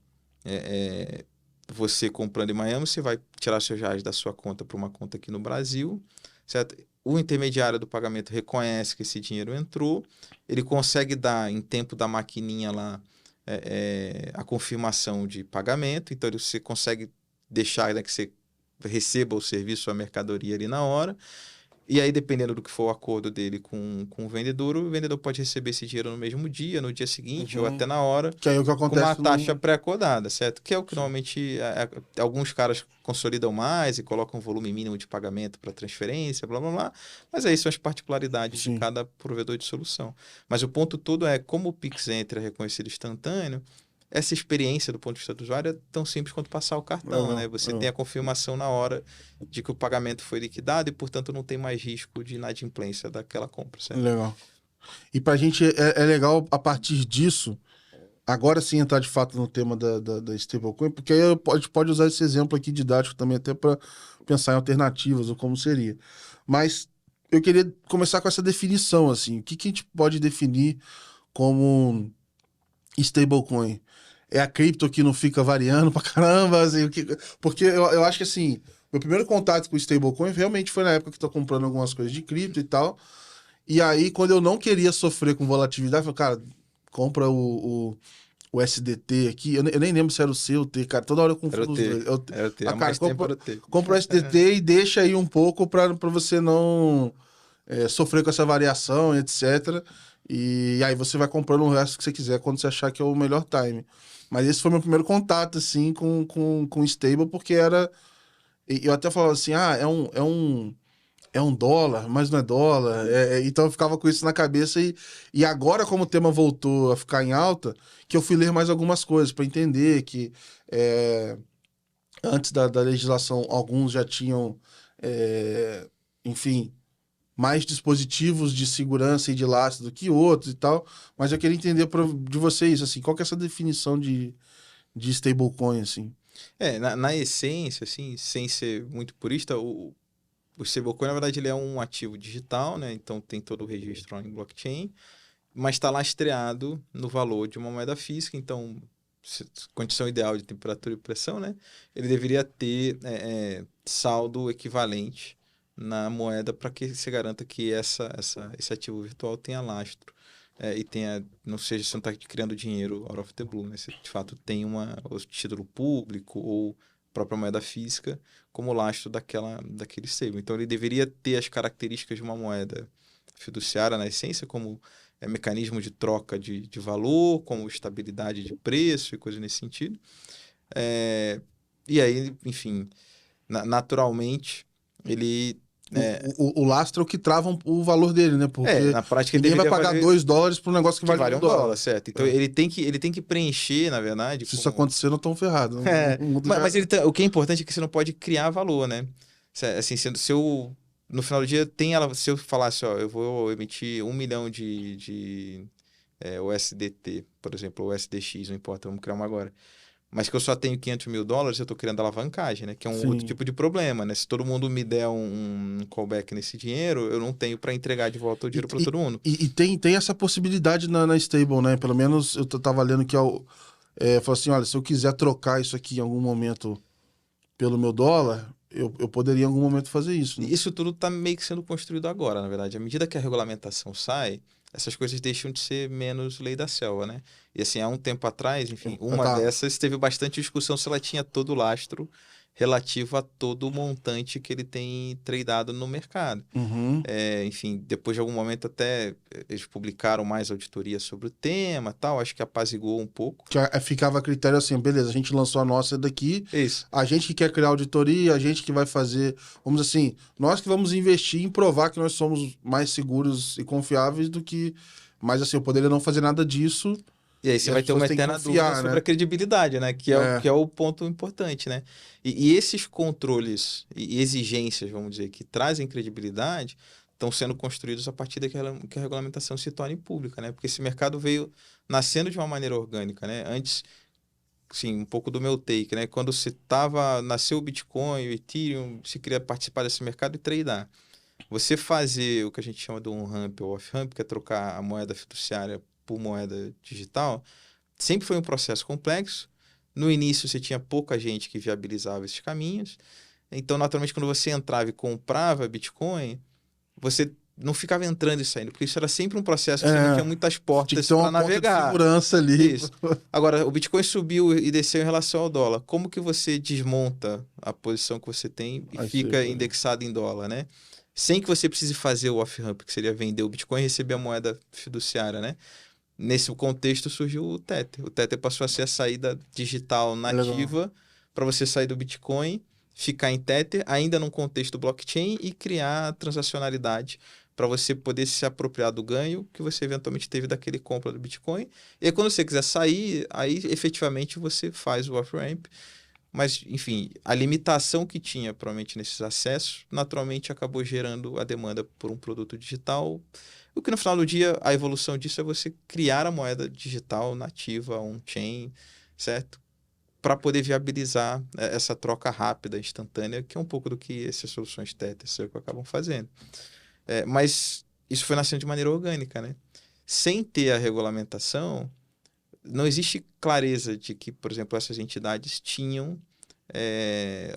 você comprando em Miami, você vai tirar seus reais da sua conta para uma conta aqui no Brasil, certo? O intermediário do pagamento reconhece que esse dinheiro entrou, ele consegue dar, em tempo da maquininha lá, a confirmação de pagamento, então você consegue deixar que você receba o serviço, a mercadoria ali na hora, e aí, dependendo do que for o acordo dele com o vendedor pode receber esse dinheiro no mesmo dia, no dia seguinte, ou até na hora, que é o que acontece com uma taxa pré-acordada, certo? Que é o que normalmente alguns caras consolidam mais e colocam um volume mínimo de pagamento para transferência, blá, blá, blá. Mas aí são as particularidades de cada provedor de solução. Mas o ponto todo é, como o Pix Enter é reconhecido instantâneo, essa experiência do ponto de vista do usuário é tão simples quanto passar o cartão, né? Você tem a confirmação na hora de que o pagamento foi liquidado e, portanto, não tem mais risco de inadimplência daquela compra, certo? Legal. E pra gente é legal, a partir disso, agora sim entrar de fato no tema da stablecoin, porque aí a gente pode usar esse exemplo aqui didático também até para pensar em alternativas ou como seria. Mas eu queria começar com essa definição, assim. O que a gente pode definir como stablecoin? É a cripto que não fica variando pra caramba, assim, porque eu acho que assim, meu primeiro contato com o stablecoin realmente foi na época que tô comprando algumas coisas de cripto e tal, e aí quando eu não queria sofrer com volatilidade, eu falei, cara, compra o SDT aqui, eu nem lembro se era o C ou o T, cara, toda hora eu confundo os dois. Era o T, há mais tempo era o T. Compra o SDT e deixa aí um pouco pra você não sofrer com essa variação, etc. E aí você vai comprando o resto que você quiser quando você achar que é o melhor time. Mas esse foi meu primeiro contato, assim, com stable, porque era... Eu até falava assim, é um dólar, mas não é dólar. Então eu ficava com isso na cabeça. E agora, como o tema voltou a ficar em alta, que eu fui ler mais algumas coisas para entender que antes da legislação, alguns já tinham, enfim, mais dispositivos de segurança e de lastro do que outros e tal. Mas eu queria entender de vocês, assim, qual que é essa definição de stablecoin, assim? Na essência, assim, sem ser muito purista, o stablecoin, na verdade, ele é um ativo digital, né? Então tem todo o registro lá em blockchain, mas está lastreado no valor de uma moeda física. Então, condição ideal de temperatura e pressão, né? Ele deveria ter saldo equivalente na moeda para que se garanta que esse ativo virtual tenha lastro. E tenha, não seja, você não está criando dinheiro out of the blue, né? Você de fato tem o título público ou própria moeda física como lastro daquele stable. Então ele deveria ter as características de uma moeda fiduciária na essência, como mecanismo de troca de valor, como estabilidade de preço e coisas nesse sentido. E aí, enfim, naturalmente, ele... O lastro é o que trava o valor dele, né? Porque na prática ninguém vai pagar $2 por um negócio que vale um dólar, certo? Então ele tem que preencher, na verdade... Se isso acontecer, não estão ferrados. Mas o que é importante é que você não pode criar valor, né? Assim, se eu... No final do dia, se eu falasse, ó, eu vou emitir 1 milhão de USDT, por exemplo, ou USDX, não importa, vamos criar uma agora. Mas que eu só tenho $500 mil, eu estou criando alavancagem, né? Que é um outro tipo de problema, né? Se todo mundo me der um callback nesse dinheiro, eu não tenho para entregar de volta o dinheiro para todo mundo. E tem essa possibilidade na stable, né? Pelo menos eu tava lendo que falou assim, olha, se eu quiser trocar isso aqui em algum momento pelo meu dólar, eu poderia em algum momento fazer isso, né? Isso tudo está meio que sendo construído agora, na verdade. À medida que a regulamentação sai, essas coisas deixam de ser menos lei da selva, né? E assim, há um tempo atrás, enfim, uma dessas teve bastante discussão se ela tinha todo o lastro relativo a todo o montante que ele tem tradeado no mercado. Uhum. Enfim, depois de algum momento até eles publicaram mais auditoria sobre o tema, tal, acho que apaziguou um pouco. Que ficava a critério assim, beleza, a gente lançou a nossa daqui, Isso. A gente que quer criar auditoria, a gente que vai fazer, vamos assim, nós que vamos investir em provar que nós somos mais seguros e confiáveis do que... Mas assim, eu poderia não fazer nada disso... E aí você vai ter uma eterna dúvida sobre a credibilidade, né? Que é o ponto importante, né? E esses controles e exigências, vamos dizer, que trazem credibilidade, estão sendo construídos a partir que a regulamentação se torne pública, né? Porque esse mercado veio nascendo de uma maneira orgânica, né? Antes, sim, um pouco do meu take, né? Quando nasceu o Bitcoin, o Ethereum, você queria participar desse mercado e tradear. Você fazer o que a gente chama de on-ramp ou off-ramp, que é trocar a moeda fiduciária por moeda digital, sempre foi um processo complexo. No início, você tinha pouca gente que viabilizava esses caminhos. Então, naturalmente, quando você entrava e comprava Bitcoin, você não ficava entrando e saindo, porque isso era sempre um processo que você não tinha muitas portas para navegar. De segurança ali. Isso. Agora, o Bitcoin subiu e desceu em relação ao dólar. Como que você desmonta a posição que você tem e fica indexado em dólar, né? Sem que você precise fazer o off-ramp, que seria vender o Bitcoin e receber a moeda fiduciária, né? Nesse contexto surgiu o Tether. O Tether passou a ser a saída digital nativa para você sair do Bitcoin, ficar em Tether, ainda num contexto blockchain e criar transacionalidade para você poder se apropriar do ganho que você eventualmente teve daquele compra do Bitcoin. E aí, quando você quiser sair, aí efetivamente você faz o off-ramp. Mas, enfim, a limitação que tinha, provavelmente, nesses acessos, naturalmente acabou gerando a demanda por um produto digital. O que, no final do dia, a evolução disso é você criar a moeda digital nativa, on-chain, certo? Para poder viabilizar essa troca rápida, instantânea, que é um pouco do que essas soluções Tether acabam fazendo. Mas isso foi nascendo de maneira orgânica, né? Sem ter a regulamentação, não existe clareza de que, por exemplo, essas entidades tinham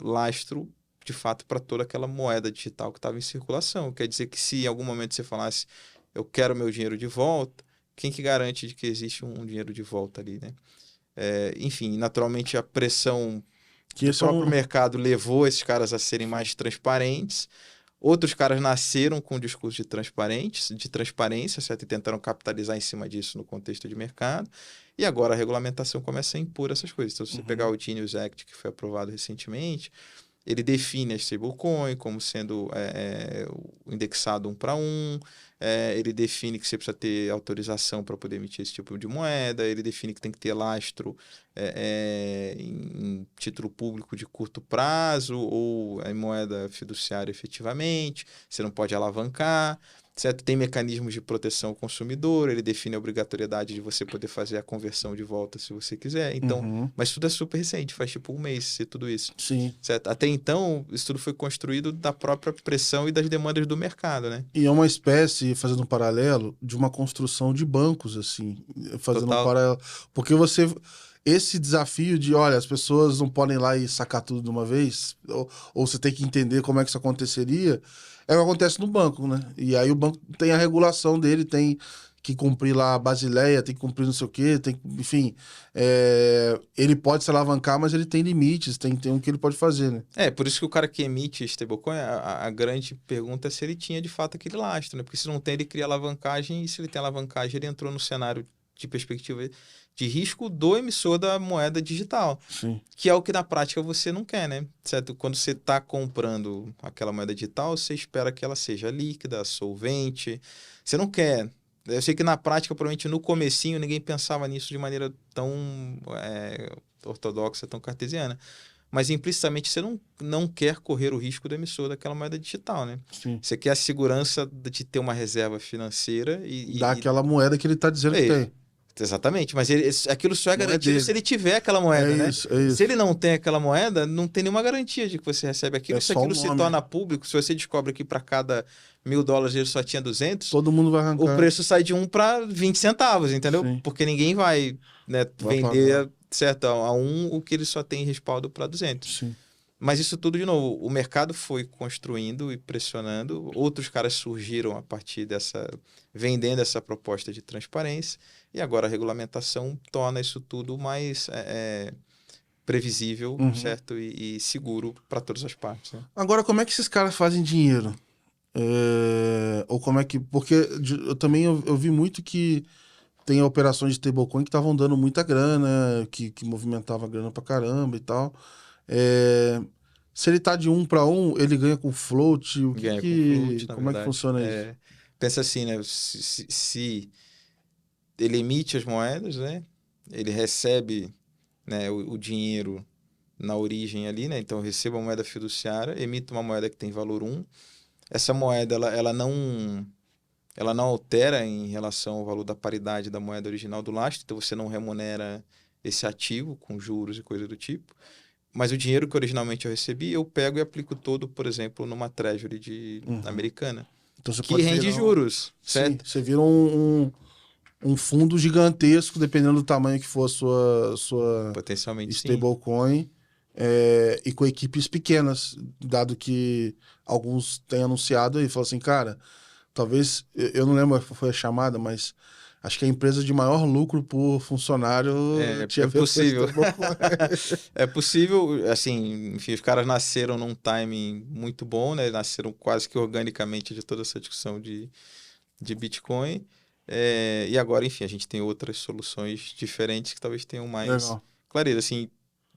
lastro, de fato, para toda aquela moeda digital que estava em circulação. Quer dizer que se em algum momento você falasse, eu quero meu dinheiro de volta, quem que garante de que existe um dinheiro de volta ali, né? Enfim, naturalmente a pressão que o próprio mercado levou esses caras a serem mais transparentes. Outros caras nasceram com o discurso de transparência, certo? E tentaram capitalizar em cima disso no contexto de mercado. E agora a regulamentação começa a impor essas coisas. Então, se você pegar o Genius Act, que foi aprovado recentemente, ele define a stablecoin como sendo indexado 1 para 1. Ele define que você precisa ter autorização para poder emitir esse tipo de moeda. Ele define que tem que ter lastro em título público de curto prazo ou em moeda fiduciária efetivamente. Você não pode alavancar. Certo? Tem mecanismos de proteção ao consumidor, ele define a obrigatoriedade de você poder fazer a conversão de volta se você quiser. Então, mas tudo é super recente, faz tipo um mês e tudo isso. Sim. Certo? Até então, isso tudo foi construído da própria pressão e das demandas do mercado, né? E é uma espécie, fazendo um paralelo, de uma construção de bancos, assim, fazendo um paralelo. Porque esse desafio de, olha, as pessoas não podem ir lá e sacar tudo de uma vez, ou você tem que entender como é que isso aconteceria, é o que acontece no banco, né? E aí o banco tem a regulação dele, tem que cumprir lá a Basileia, tem que cumprir não sei o quê, enfim, ele pode se alavancar, mas ele tem limites, tem o que ele pode fazer, né? Por isso que o cara que emite stablecoin, a grande pergunta é se ele tinha de fato aquele lastro, né? Porque se não tem, ele cria alavancagem, e se ele tem alavancagem, ele entrou no cenário de perspectiva de risco do emissor da moeda digital. Sim. Que é o que na prática você não quer, né? Certo? Quando você está comprando aquela moeda digital, você espera que ela seja líquida, solvente. Você não quer. Eu sei que na prática, provavelmente no comecinho, ninguém pensava nisso de maneira tão ortodoxa, tão cartesiana. Mas implicitamente você não quer correr o risco do emissor daquela moeda digital, né? Sim. Você quer a segurança de ter uma reserva financeira daquela moeda que ele está dizendo que tem. Exatamente, mas aquilo só é garantido se ele tiver aquela moeda, né? Isso, é isso. Se ele não tem aquela moeda, não tem nenhuma garantia de que você recebe aquilo. Se aquilo se torna público, se você descobre que para cada $1.000 ele só tinha 200, todo mundo vai arrancar. O preço sai de 1 para 20 centavos, entendeu? Sim. Porque ninguém vai vender certo, a 1 o que ele só tem respaldo para 200. Sim. Mas isso tudo, de novo, o mercado foi construindo e pressionando, outros caras surgiram a partir vendendo essa proposta de transparência, e agora a regulamentação torna isso tudo mais previsível, certo? E seguro para todas as partes. Né? Agora, como é que esses caras fazem dinheiro? Ou como é que... Porque eu também eu vi muito que tem operações de stablecoin que estavam dando muita grana, que movimentava grana pra caramba e tal. Se ele tá de 1 para 1, ele ganha com float? Ganha com float, como é que funciona isso? Pensa assim, né? Se ele emite as moedas, né? Ele recebe, né, o dinheiro na origem ali, né? Então, receba a moeda fiduciária, emite uma moeda que tem valor 1. Essa moeda, ela não altera em relação ao valor da paridade da moeda original do lastro, então você não remunera esse ativo com juros e coisa do tipo. Mas o dinheiro que originalmente eu recebi, eu pego e aplico todo, por exemplo, numa treasury americana, então você que rende juros, certo? Sim, você vira um fundo gigantesco, dependendo do tamanho que for a sua potencialmente stablecoin, e com equipes pequenas, dado que alguns têm anunciado e falam assim, cara, talvez, eu não lembro qual foi a chamada, mas acho que a empresa de maior lucro por funcionário é possível. É possível, assim, enfim, os caras nasceram num timing muito bom, né? Nasceram quase que organicamente de toda essa discussão de Bitcoin. E agora, enfim, a gente tem outras soluções diferentes que talvez tenham mais clareza, assim.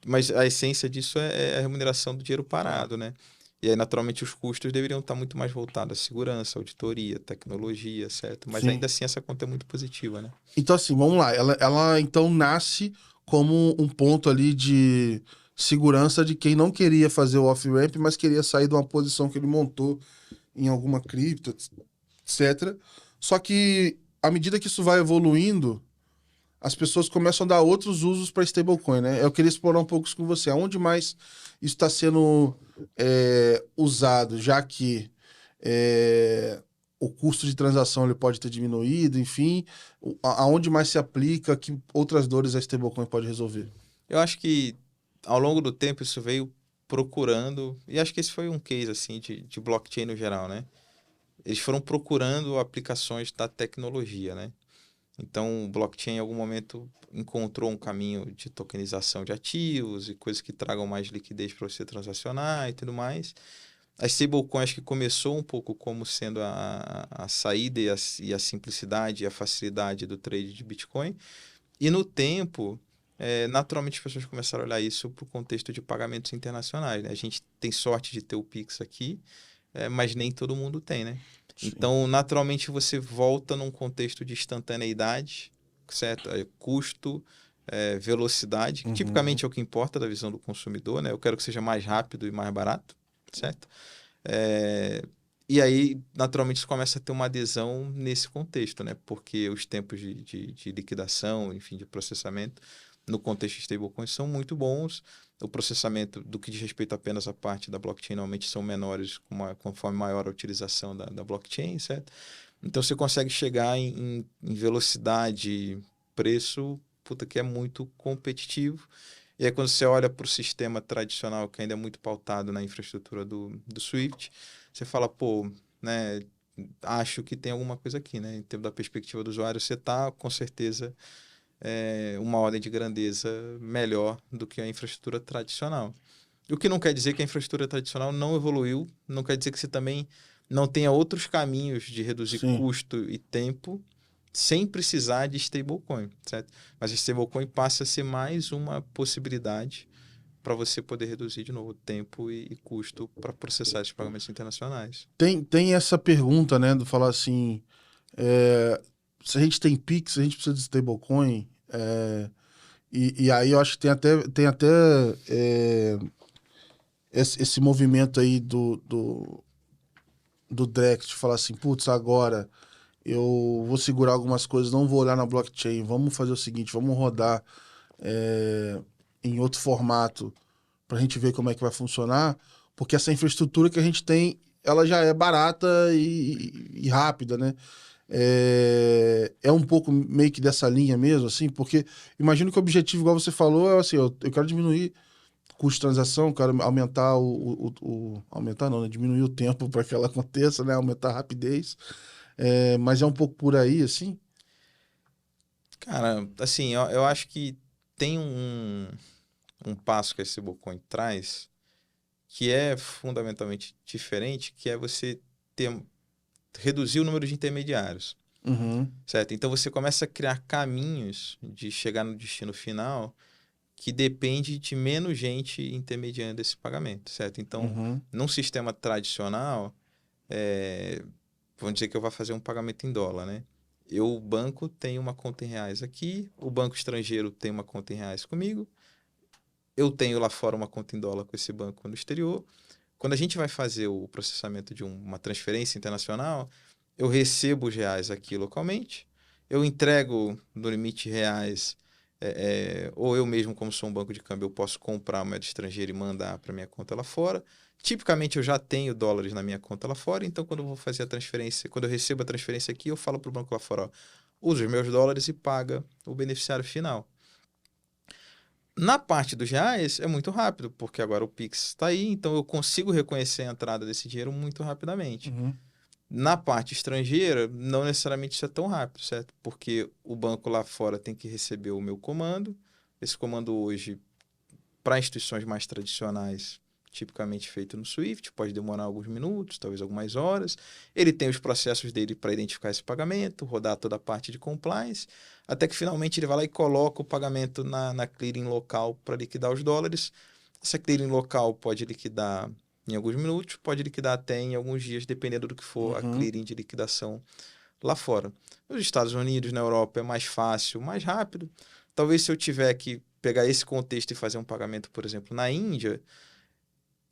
Mas a essência disso é a remuneração do dinheiro parado, né? E aí, naturalmente, os custos deveriam estar muito mais voltados à segurança, auditoria, tecnologia, certo? Mas ainda assim, essa conta é muito positiva, né? Então, assim, vamos lá. Ela então nasce como um ponto ali de segurança de quem não queria fazer o off-ramp, mas queria sair de uma posição que ele montou em alguma cripto, etc. Só que, à medida que isso vai evoluindo, as pessoas começam a dar outros usos para stablecoin, né? Eu queria explorar um pouco isso com você. Aonde mais isso está sendo usado, já que o custo de transação ele pode ter diminuído, enfim, aonde mais se aplica, que outras dores a stablecoin pode resolver? Eu acho que, ao longo do tempo, isso veio procurando, e acho que esse foi um case, assim, de blockchain no geral, né? Eles foram procurando aplicações da tecnologia, né? Então, o blockchain, em algum momento, encontrou um caminho de tokenização de ativos e coisas que tragam mais liquidez para você transacionar e tudo mais. A stablecoin acho que começou um pouco como sendo a saída e a simplicidade e a facilidade do trade de Bitcoin. E no tempo, naturalmente as pessoas começaram a olhar isso para o contexto de pagamentos internacionais, né? A gente tem sorte de ter o Pix aqui, mas nem todo mundo tem, né? Sim. Então, naturalmente, você volta num contexto de instantaneidade, certo? Custo, velocidade, que tipicamente é o que importa da visão do consumidor, né? Eu quero que seja mais rápido e mais barato, certo? E aí, naturalmente, isso começa a ter uma adesão nesse contexto, né? Porque os tempos de liquidação, enfim, de processamento, no contexto de stablecoins, são muito bons. O processamento, do que diz respeito apenas à parte da blockchain, normalmente são menores conforme maior a utilização da blockchain, certo? Então, você consegue chegar em velocidade, preço, puta, que é muito competitivo. E aí, quando você olha para o sistema tradicional, que ainda é muito pautado na infraestrutura do Swift, você fala, pô, né, acho que tem alguma coisa aqui, né? Em termos da perspectiva do usuário, você está, com certeza, uma ordem de grandeza melhor do que a infraestrutura tradicional. O que não quer dizer que a infraestrutura tradicional não evoluiu, não quer dizer que você também não tenha outros caminhos de reduzir Sim. custo e tempo sem precisar de stablecoin, certo? Mas a stablecoin passa a ser mais uma possibilidade para você poder reduzir de novo tempo e custo para processar esses pagamentos internacionais. Tem essa pergunta, né, do falar assim, se a gente tem Pix, a gente precisa de stablecoin, e aí eu acho que tem até esse movimento aí do Drex de falar assim, putz, agora eu vou segurar algumas coisas, não vou olhar na blockchain, vamos fazer o seguinte, vamos rodar em outro formato para a gente ver como é que vai funcionar, porque essa infraestrutura que a gente tem, ela já é barata e rápida, né? É um pouco meio que dessa linha mesmo, assim, porque imagino que o objetivo, igual você falou, é assim, eu quero diminuir custo de transação, quero aumentar aumentar não, né? Diminuir o tempo para que ela aconteça, né? Aumentar a rapidez, mas é um pouco por aí, assim. Cara, assim, eu acho que tem um passo que a stablecoin traz que é fundamentalmente diferente, que é você reduzir o número de intermediários, Uhum, certo? Então você começa a criar caminhos de chegar no destino final que depende de menos gente intermediando esse pagamento, certo? Então, uhum, num sistema tradicional, vamos dizer que eu vou fazer um pagamento em dólar, né? O banco tem uma conta em reais aqui, o banco estrangeiro tem uma conta em reais comigo, eu tenho lá fora uma conta em dólar com esse banco no exterior. Quando a gente vai fazer o processamento de uma transferência internacional, eu recebo os reais aqui localmente, eu entrego no limite reais, ou eu mesmo, como sou um banco de câmbio, eu posso comprar moeda estrangeira e mandar para minha conta lá fora. Tipicamente eu já tenho dólares na minha conta lá fora, então quando eu vou fazer a transferência, quando eu recebo a transferência aqui, eu falo para o banco lá fora, ó, usa os meus dólares e paga o beneficiário final. Na parte dos reais é muito rápido, porque agora o Pix está aí, então eu consigo reconhecer a entrada desse dinheiro muito rapidamente. uhum. Na parte estrangeira, não necessariamente isso é tão rápido, certo? Porque o banco lá fora tem que receber o meu comando. Esse comando hoje, para instituições mais tradicionais, tipicamente feito no Swift, pode demorar alguns minutos, talvez algumas horas. Ele tem os processos dele para identificar esse pagamento, rodar toda a parte de compliance, até que finalmente ele vai lá e coloca o pagamento na clearing local para liquidar os dólares. Essa clearing local pode liquidar em alguns minutos, pode liquidar até em alguns dias, dependendo do que for a Uhum. clearing de liquidação lá fora. Nos Estados Unidos, na Europa, é mais fácil, mais rápido. Talvez se eu tiver que pegar esse contexto e fazer um pagamento, por exemplo, na Índia,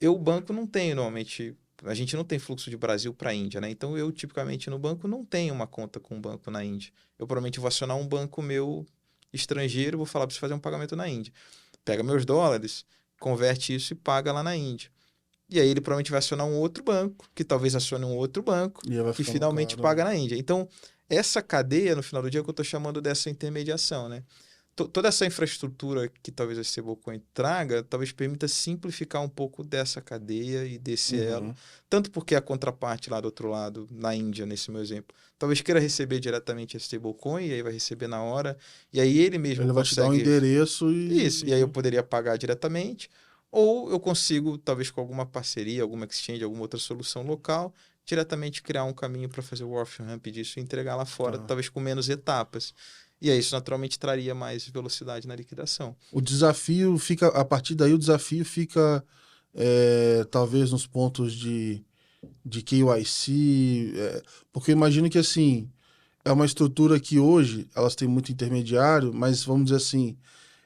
o banco não tem normalmente. A gente não tem fluxo de Brasil para a Índia, né? Então eu, tipicamente, no banco não tenho uma conta com um banco na Índia. Eu provavelmente vou acionar um banco meu estrangeiro, vou falar para você fazer um pagamento na Índia. Pega meus dólares, converte isso e paga lá na Índia. E aí ele provavelmente vai acionar um outro banco, que talvez acione um outro banco, E aí vai que ficando finalmente caro. paga na Índia. Então, essa cadeia, no final do dia, é o que eu estou chamando dessa intermediação, né? Toda essa infraestrutura que talvez a stablecoin traga, talvez permita simplificar um pouco dessa cadeia e desse elo. Uhum. Tanto porque a contraparte lá do outro lado, na Índia, nesse meu exemplo, talvez queira receber diretamente a stablecoin, e aí vai receber na hora, e aí ele mesmo Ele vai te dar um consegue endereço isso, e aí eu e... poderia pagar diretamente. ou eu consigo, talvez com alguma parceria, alguma exchange, alguma outra solução local, diretamente criar um caminho para fazer o off-ramp disso e entregar lá fora, talvez com menos etapas. E aí isso naturalmente traria mais velocidade na liquidação. O desafio fica, a partir daí o desafio fica talvez nos pontos de KYC, porque eu imagino que assim, é uma estrutura que hoje elas têm muito intermediário, mas vamos dizer assim,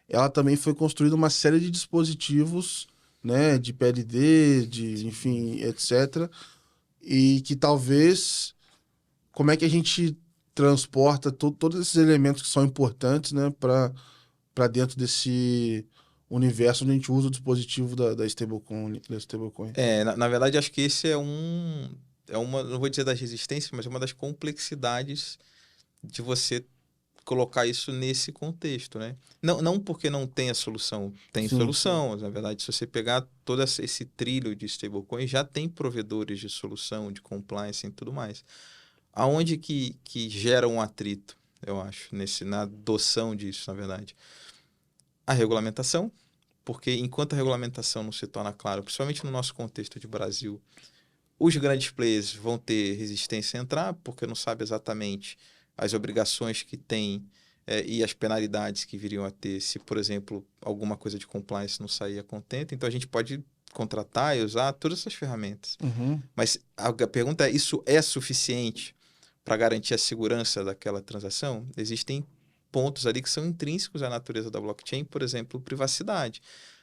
ela também foi construída uma série de dispositivos, né, de PLD, enfim, etc. E que talvez, como é que a gente transporta todos esses elementos que são importantes, né, para dentro desse universo onde a gente usa o dispositivo da stablecoin. Na verdade, acho que esse é uma, não vou dizer das resistências, mas é uma das complexidades de você colocar isso nesse contexto, né? Não porque não tenha solução, tem solução. Sim. Na verdade, se você pegar todo esse trilho de stablecoin, já tem provedores de solução, de compliance e tudo mais. Aonde que gera um atrito, eu acho, na adoção disso, na verdade? A regulamentação, porque enquanto a regulamentação não se torna clara, principalmente no nosso contexto de Brasil, os grandes players vão ter resistência a entrar, porque não sabe exatamente as obrigações que tem e as penalidades que viriam a ter se, por exemplo, alguma coisa de compliance não sair a contento. Então, a gente pode contratar e usar todas essas ferramentas. Uhum. Mas a pergunta é, isso é suficiente para garantir a segurança daquela transação? Existem pontos ali que são intrínsecos à natureza da blockchain, por exemplo, privacidade.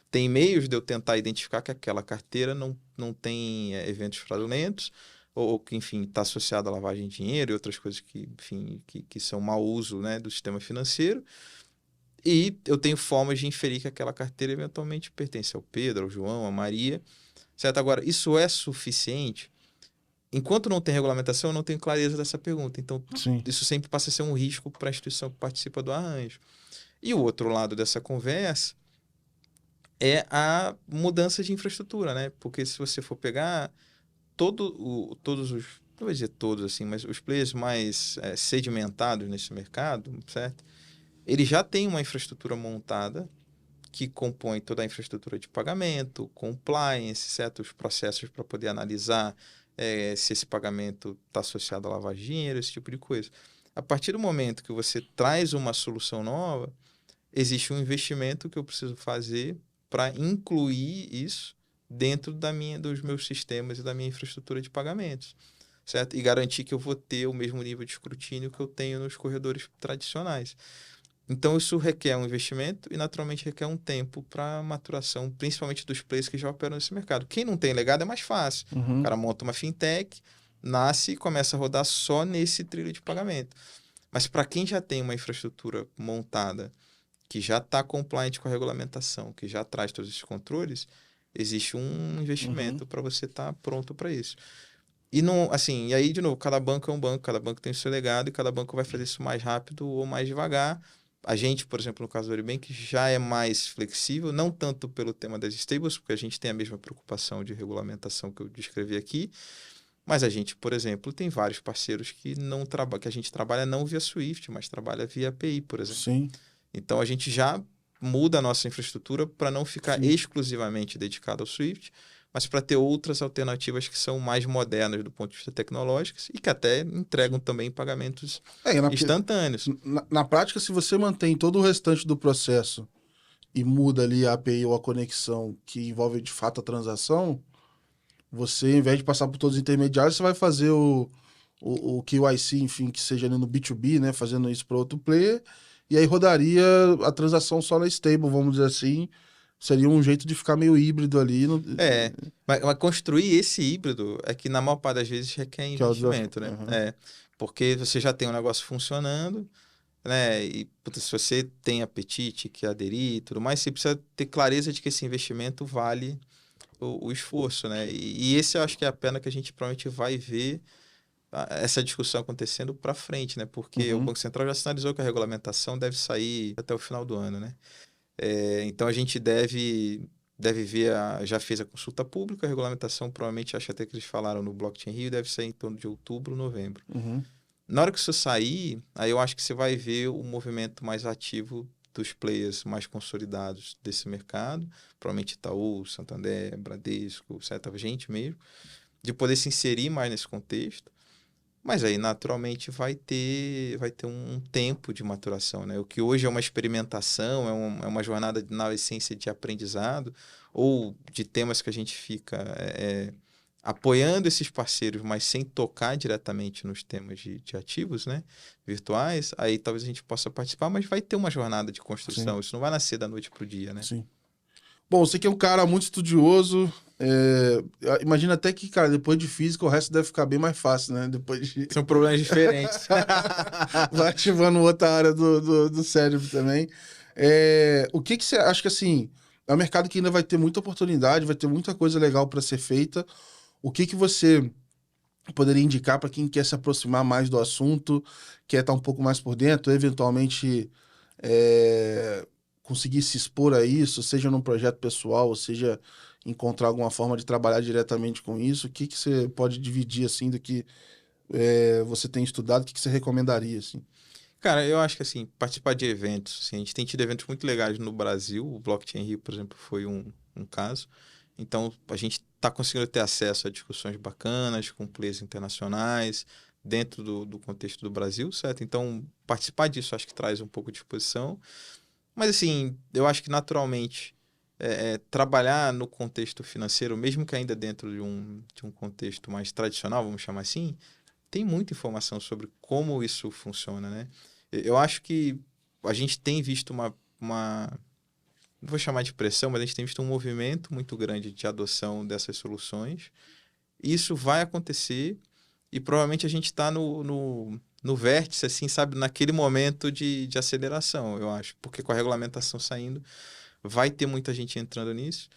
Tem meios de eu tentar identificar que aquela carteira não tem eventos fraudulentos, ou que, enfim, está associado à lavagem de dinheiro e outras coisas que, enfim, que são mau uso, né, do sistema financeiro. E eu tenho formas de inferir que aquela carteira eventualmente pertence ao Pedro, ao João, à Maria, certo? Agora, isso é suficiente? Enquanto não tem regulamentação, eu não tenho clareza dessa pergunta. Então, Sim. isso sempre passa a ser um risco para a instituição que participa do arranjo. E o outro lado dessa conversa é a mudança de infraestrutura, né? Porque se você for pegar todos os, não vou dizer todos assim, mas os players mais sedimentados nesse mercado, certo? Eles já têm uma infraestrutura montada que compõe toda a infraestrutura de pagamento, compliance, certo? Os processos para poder analisar se esse pagamento está associado à lavagem de dinheiro, esse tipo de coisa. A partir do momento que você traz uma solução nova, existe um investimento que eu preciso fazer para incluir isso dentro dos meus sistemas e da minha infraestrutura de pagamentos, certo? E garantir que eu vou ter o mesmo nível de escrutínio que eu tenho nos corredores tradicionais. Então, isso requer um investimento e, naturalmente, requer um tempo para maturação, principalmente dos players que já operam nesse mercado. Quem não tem legado é mais fácil. Uhum. O cara monta uma fintech, nasce e começa a rodar só nesse trilho de pagamento. Mas para quem já tem uma infraestrutura montada, que já está compliant com a regulamentação, que já traz todos esses controles, existe um investimento para você estar pronto para isso. E não, assim, e aí, de novo, cada banco é um banco, cada banco tem o seu legado e cada banco vai fazer isso mais rápido ou mais devagar. A gente, por exemplo, no caso do Oribank, já é mais flexível, não tanto pelo tema das stables, porque a gente tem a mesma preocupação de regulamentação que eu descrevi aqui, mas a gente, por exemplo, tem vários parceiros que que a gente trabalha não via Swift, mas trabalha via API, por exemplo. Sim. Então, a gente já muda a nossa infraestrutura para não ficar exclusivamente dedicado ao Swift, mas para ter outras alternativas que são mais modernas do ponto de vista tecnológico e que até entregam também pagamentos instantâneos. Na prática, se você mantém todo o restante do processo e muda ali a API ou a conexão que envolve de fato a transação, você, em vez de passar por todos os intermediários, você vai fazer o KYC, enfim, que seja ali no B2B, né, fazendo isso para outro player, e aí rodaria a transação só na stable, vamos dizer assim. Seria um jeito de ficar meio híbrido ali. Mas construir esse híbrido é que na maior parte das vezes requer investimento, né? Uhum. Porque você já tem um negócio funcionando, né? E puta, se você tem apetite, quer aderir e tudo mais, você precisa ter clareza de que esse investimento vale o esforço, né? E esse eu acho que é a pena que a gente provavelmente vai ver essa discussão acontecendo para frente, né? Porque o Banco Central já sinalizou que a regulamentação deve sair até o final do ano, né? Então a gente deve ver, já fez a consulta pública, a regulamentação provavelmente, acho até que eles falaram no Blockchain Rio, deve sair em torno de outubro, novembro. Na hora que isso sair, aí eu acho que você vai ver o movimento mais ativo dos players mais consolidados desse mercado, provavelmente Itaú, Santander, Bradesco, certa gente mesmo, de poder se inserir mais nesse contexto. Mas aí, naturalmente, vai ter um tempo de maturação, né? O que hoje é uma experimentação, é uma jornada, na essência, de aprendizado, ou de temas que a gente fica apoiando esses parceiros, mas sem tocar diretamente nos temas de ativos, né? Virtuais, aí talvez a gente possa participar, mas vai ter uma jornada de construção. Sim. Isso não vai nascer da noite para o dia, né? Sim. Bom, você que é um cara muito estudioso, imagina até que, cara, depois de física o resto deve ficar bem mais fácil, né? Depois de... São problemas diferentes. Vai ativando outra área do cérebro também. O que você acha que, assim, é um mercado que ainda vai ter muita oportunidade, vai ter muita coisa legal para ser feita. O que você poderia indicar para quem quer se aproximar mais do assunto, quer estar um pouco mais por dentro, eventualmente conseguir se expor a isso, seja num projeto pessoal, ou seja, encontrar alguma forma de trabalhar diretamente com isso? O que você pode dividir, assim, do que você tem estudado, o que você recomendaria, assim? Cara, eu acho que, assim, participar de eventos, assim, a gente tem tido eventos muito legais no Brasil, o Blockchain Rio, por exemplo, foi um caso. Então, a gente está conseguindo ter acesso a discussões bacanas com players internacionais, dentro do contexto do Brasil, certo? Então, participar disso acho que traz um pouco de exposição. Mas, assim, eu acho que naturalmente trabalhar no contexto financeiro, mesmo que ainda dentro de um contexto mais tradicional, vamos chamar assim, tem muita informação sobre como isso funciona, né? Eu acho que a gente tem visto não vou chamar de pressão, mas a gente tem visto um movimento muito grande de adoção dessas soluções. Isso vai acontecer e provavelmente a gente está no vértice, assim, sabe, naquele momento de aceleração, eu acho. Porque com a regulamentação saindo, vai ter muita gente entrando nisso.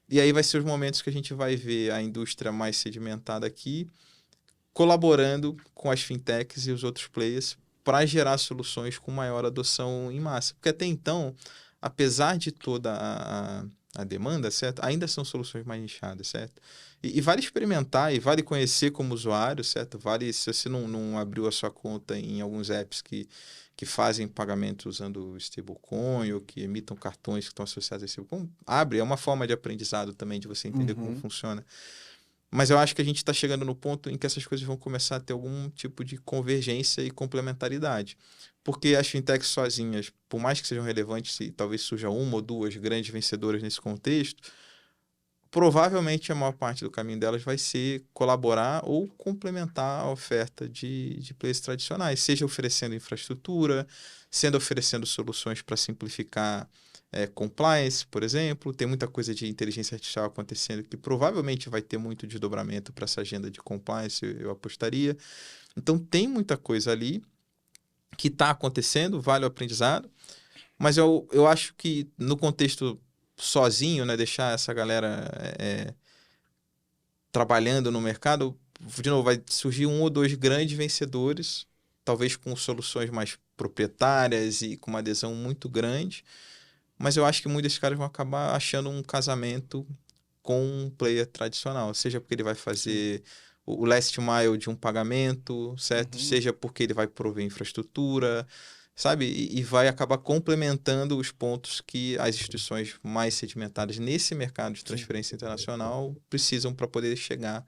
E aí vai ser os momentos que a gente vai ver a indústria mais sedimentada aqui, colaborando com as fintechs e os outros players para gerar soluções com maior adoção em massa. Porque até então, apesar de toda a demanda, certo? Ainda são soluções mais nichadas, certo? E vale experimentar e vale conhecer como usuário, certo? Vale, se você não abriu a sua conta em alguns apps que fazem pagamento usando stablecoin ou que emitam cartões que estão associados a stablecoin, abre, é uma forma de aprendizado também, de você entender como funciona. Mas eu acho que a gente está chegando no ponto em que essas coisas vão começar a ter algum tipo de convergência e complementaridade. Porque as fintechs sozinhas, por mais que sejam relevantes e talvez surja uma ou duas grandes vencedoras nesse contexto, provavelmente a maior parte do caminho delas vai ser colaborar ou complementar a oferta de players tradicionais, seja oferecendo infraestrutura, sendo oferecendo soluções para simplificar compliance, por exemplo. Tem muita coisa de inteligência artificial acontecendo que provavelmente vai ter muito desdobramento para essa agenda de compliance, eu apostaria. Então, tem muita coisa ali que está acontecendo, vale o aprendizado, mas eu acho que no contexto sozinho, né, deixar essa galera trabalhando no mercado, de novo, vai surgir um ou dois grandes vencedores, talvez com soluções mais proprietárias e com uma adesão muito grande, mas eu acho que muitos desses caras vão acabar achando um casamento com um player tradicional, seja porque ele vai fazer o last mile de um pagamento, certo? Seja porque ele vai prover infraestrutura, sabe? E vai acabar complementando os pontos que as instituições mais sedimentadas nesse mercado de transferência internacional precisam para poder chegar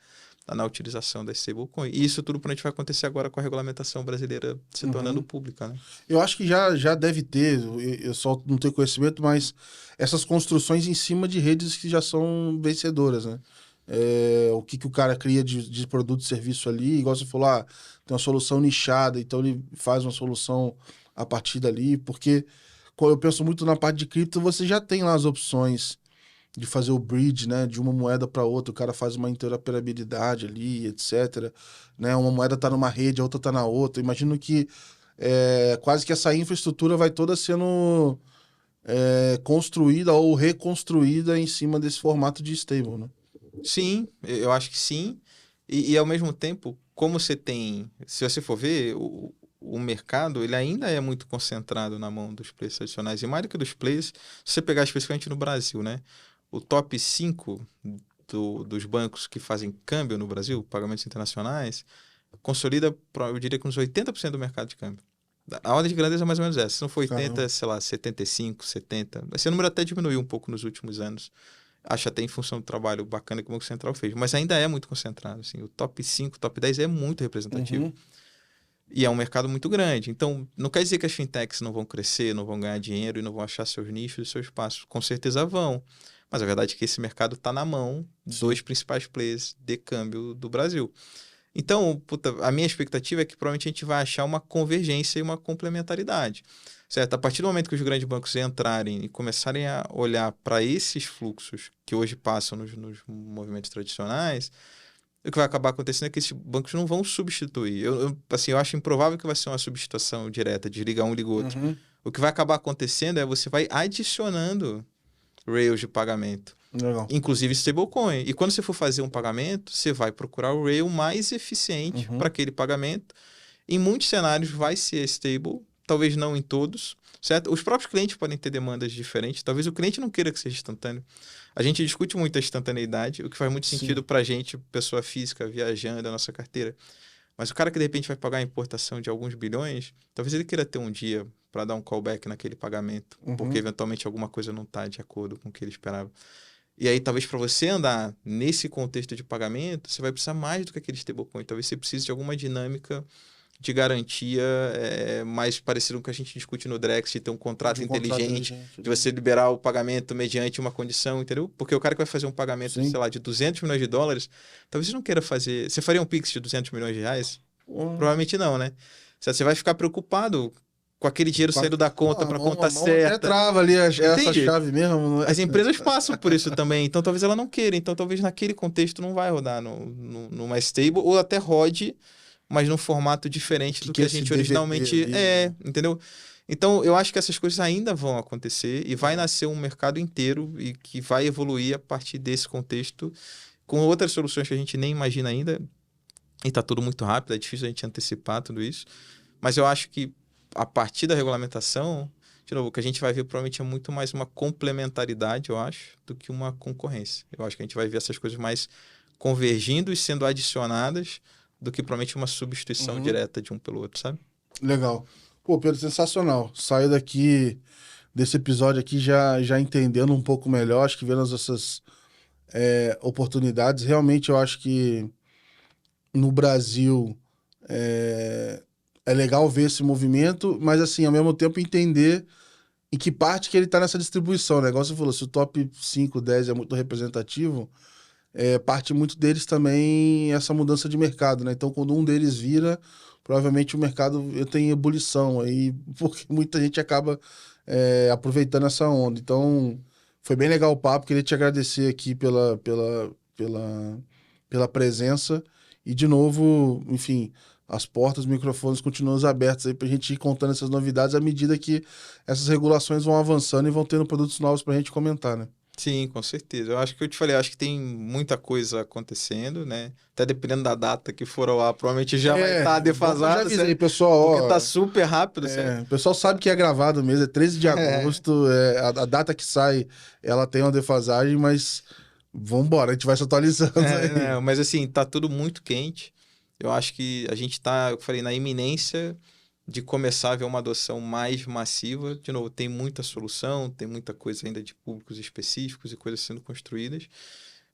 na utilização da stablecoin. E isso tudo provavelmente vai acontecer agora com a regulamentação brasileira se tornando pública, né? Eu acho que já deve ter, eu só não tenho conhecimento, mas essas construções em cima de redes que já são vencedoras, né? O que o cara cria de produto e serviço ali, igual você falou, tem uma solução nichada, então ele faz uma solução a partir dali, porque quando eu penso muito na parte de cripto, você já tem lá as opções de fazer o bridge, né, de uma moeda para outra, o cara faz uma interoperabilidade ali, etc, né, uma moeda tá numa rede, a outra tá na outra. Imagino que quase que essa infraestrutura vai toda sendo construída ou reconstruída em cima desse formato de stable, né? Sim, eu acho que sim. E ao mesmo tempo, como você tem, se você for ver, o mercado ele ainda é muito concentrado na mão dos players tradicionais. E mais do que dos players, se você pegar especificamente no Brasil, né? O top 5 dos bancos que fazem câmbio no Brasil, pagamentos internacionais, consolida, eu diria que uns 80% do mercado de câmbio. A ordem de grandeza é mais ou menos essa. Se não for 80, Caramba. sei lá, 75, 70. Esse número até diminuiu um pouco nos últimos anos. Acho até em função do trabalho bacana que o Banco Central fez. Mas ainda é muito concentrado. Assim, o top 5, top 10 é muito representativo. Uhum. E é um mercado muito grande. Então, não quer dizer que as fintechs não vão crescer, não vão ganhar dinheiro e não vão achar seus nichos e seus espaços. Com certeza vão. Mas a verdade é que esse mercado está na mão dos principais players de câmbio do Brasil. Então, puta, a minha expectativa é que provavelmente a gente vai achar uma convergência e uma complementaridade. Certo? A partir do momento que os grandes bancos entrarem e começarem a olhar para esses fluxos que hoje passam nos movimentos tradicionais, o que vai acabar acontecendo é que esses bancos não vão substituir. Assim, eu acho improvável que vai ser uma substituição direta, de ligar um, liga o outro. Uhum. O que vai acabar acontecendo é você vai adicionando rails de pagamento. Legal. Inclusive stablecoin. E quando você for fazer um pagamento, você vai procurar o rail mais eficiente para aquele pagamento. Em muitos cenários vai ser stable, talvez não em todos, certo? Os próprios clientes podem ter demandas diferentes. Talvez o cliente não queira que seja instantâneo. A gente discute muito a instantaneidade, o que faz muito sentido para a gente, pessoa física, viajando, a nossa carteira. Mas o cara que de repente vai pagar a importação de alguns bilhões, talvez ele queira ter um dia para dar um callback naquele pagamento, porque eventualmente alguma coisa não está de acordo com o que ele esperava. E aí, talvez para você andar nesse contexto de pagamento, você vai precisar mais do que aquele stablecoin. Talvez você precise de alguma dinâmica de garantia mais parecido com o que a gente discute no Drex, de ter um contrato inteligente, de você liberar o pagamento mediante uma condição, entendeu? Porque o cara que vai fazer um pagamento, sei lá, de 200 milhões de dólares, talvez você não queira fazer... Você faria um Pix de 200 milhões de reais? Provavelmente não, né? Você vai ficar preocupado com aquele dinheiro saindo da conta para a conta certa. Até trava ali essa chave mesmo. Não é? As empresas passam por isso também, então talvez ela não queira. Então talvez naquele contexto não vai rodar numa stable, ou até rode, mas num formato diferente do que a gente originalmente entendeu? Então eu acho que essas coisas ainda vão acontecer e vai nascer um mercado inteiro e que vai evoluir a partir desse contexto com outras soluções que a gente nem imagina ainda. E tá tudo muito rápido, é difícil a gente antecipar tudo isso. Mas eu acho que a partir da regulamentação, de novo, o que a gente vai ver provavelmente é muito mais uma complementaridade, eu acho, do que uma concorrência. Eu acho que a gente vai ver essas coisas mais convergindo e sendo adicionadas do que provavelmente uma substituição direta de um pelo outro, sabe? Legal. Pô, Pedro, sensacional. Saio daqui desse episódio aqui já entendendo um pouco melhor, acho que vendo essas oportunidades. Realmente eu acho que no Brasil é legal ver esse movimento, mas assim, ao mesmo tempo entender em que parte que ele está nessa distribuição, né? Igual você falou, se o top 5, 10 é muito representativo, parte muito deles também essa mudança de mercado, né? Então, quando um deles vira, provavelmente o mercado tem ebulição aí, porque muita gente acaba aproveitando essa onda. Então, foi bem legal o papo, queria te agradecer aqui pela presença e, de novo, enfim, as portas, os microfones continuam abertos aí pra gente ir contando essas novidades à medida que essas regulações vão avançando e vão tendo produtos novos pra gente comentar, né? Sim, com certeza. Eu acho que eu te falei, acho que tem muita coisa acontecendo, né? Até dependendo da data que for ao ar, provavelmente já vai estar defasado. Já avisei, pessoal. Porque tá super rápido, certo? O pessoal sabe que é gravado mesmo, é 13 de agosto, a data que sai, ela tem uma defasagem, mas vambora, a gente vai se atualizando aí. Mas assim, tá tudo muito quente. Eu acho que a gente tá, eu falei, na iminência de começar a ver uma adoção mais massiva. De novo, tem muita solução, tem muita coisa ainda de públicos específicos e coisas sendo construídas,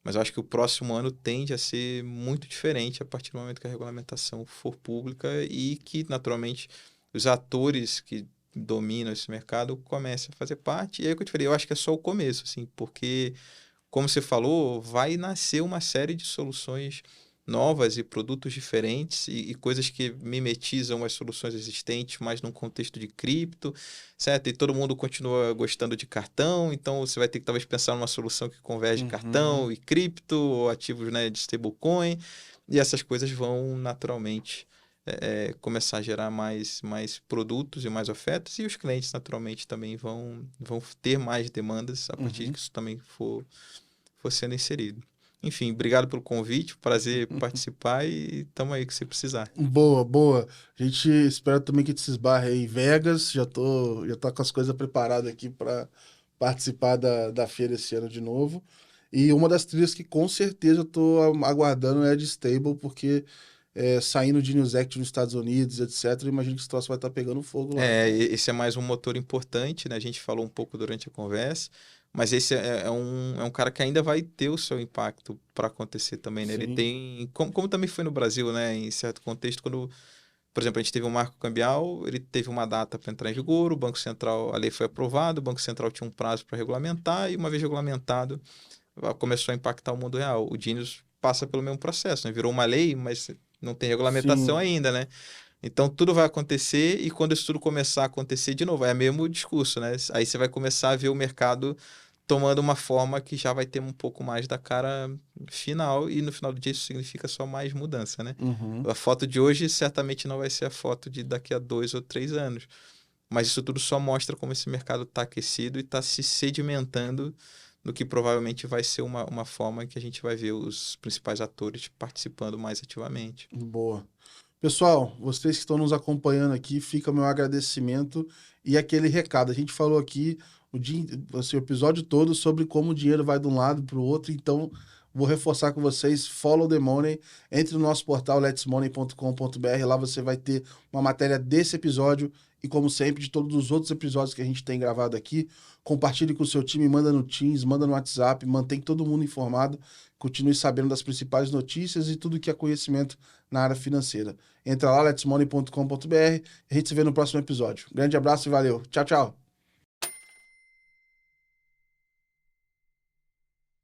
mas eu acho que o próximo ano tende a ser muito diferente a partir do momento que a regulamentação for pública e que, naturalmente, os atores que dominam esse mercado comecem a fazer parte. E aí o que eu te falei, eu acho que é só o começo, assim, porque, como você falou, vai nascer uma série de soluções novas e produtos diferentes e coisas que mimetizam as soluções existentes, mas num contexto de cripto, certo? E todo mundo continua gostando de cartão, então você vai ter que talvez pensar numa solução que converge cartão e cripto, ou ativos, né, de stablecoin, e essas coisas vão naturalmente começar a gerar mais produtos e mais ofertas, e os clientes naturalmente também vão ter mais demandas a partir que isso também for sendo inserido. Enfim, obrigado pelo convite, prazer participar e estamos aí que você precisar. Boa. A gente espera também que a gente se esbarre aí em Vegas, já tô com as coisas preparadas aqui para participar da feira esse ano de novo. E uma das trilhas que com certeza eu tô aguardando é a de Stable, porque saindo de News Act nos Estados Unidos, etc. Eu imagino que esse troço vai estar pegando fogo lá. Esse é mais um motor importante, né? A gente falou um pouco durante a conversa, mas esse é um cara que ainda vai ter o seu impacto para acontecer também, né? Sim. Ele tem, como também foi no Brasil, né? Em certo contexto, quando, por exemplo, a gente teve um marco cambial, ele teve uma data para entrar em vigor, o Banco Central, a lei foi aprovada, o Banco Central tinha um prazo para regulamentar, e uma vez regulamentado, começou a impactar o mundo real. O Genius passa pelo mesmo processo, né? Virou uma lei, mas não tem regulamentação ainda, né? Então, tudo vai acontecer e quando isso tudo começar a acontecer, de novo, é o mesmo discurso, né? Aí você vai começar a ver o mercado tomando uma forma que já vai ter um pouco mais da cara final e no final do dia isso significa só mais mudança, né? A foto de hoje certamente não vai ser a foto de daqui a 2 ou 3 anos, mas isso tudo só mostra como esse mercado está aquecido e está se sedimentando no que provavelmente vai ser uma forma que a gente vai ver os principais atores participando mais ativamente. Boa. Pessoal, vocês que estão nos acompanhando aqui, fica o meu agradecimento e aquele recado. A gente falou aqui o episódio todo sobre como o dinheiro vai de um lado para o outro, então vou reforçar com vocês, follow the money, entre no nosso portal letsmoney.com.br, lá você vai ter uma matéria desse episódio e, como sempre, de todos os outros episódios que a gente tem gravado aqui. Compartilhe com o seu time, manda no Teams, manda no WhatsApp, mantém todo mundo informado, continue sabendo das principais notícias e tudo que é conhecimento na área financeira. Entra lá, letsmoney.com.br, a gente se vê no próximo episódio. Grande abraço e valeu. Tchau, tchau.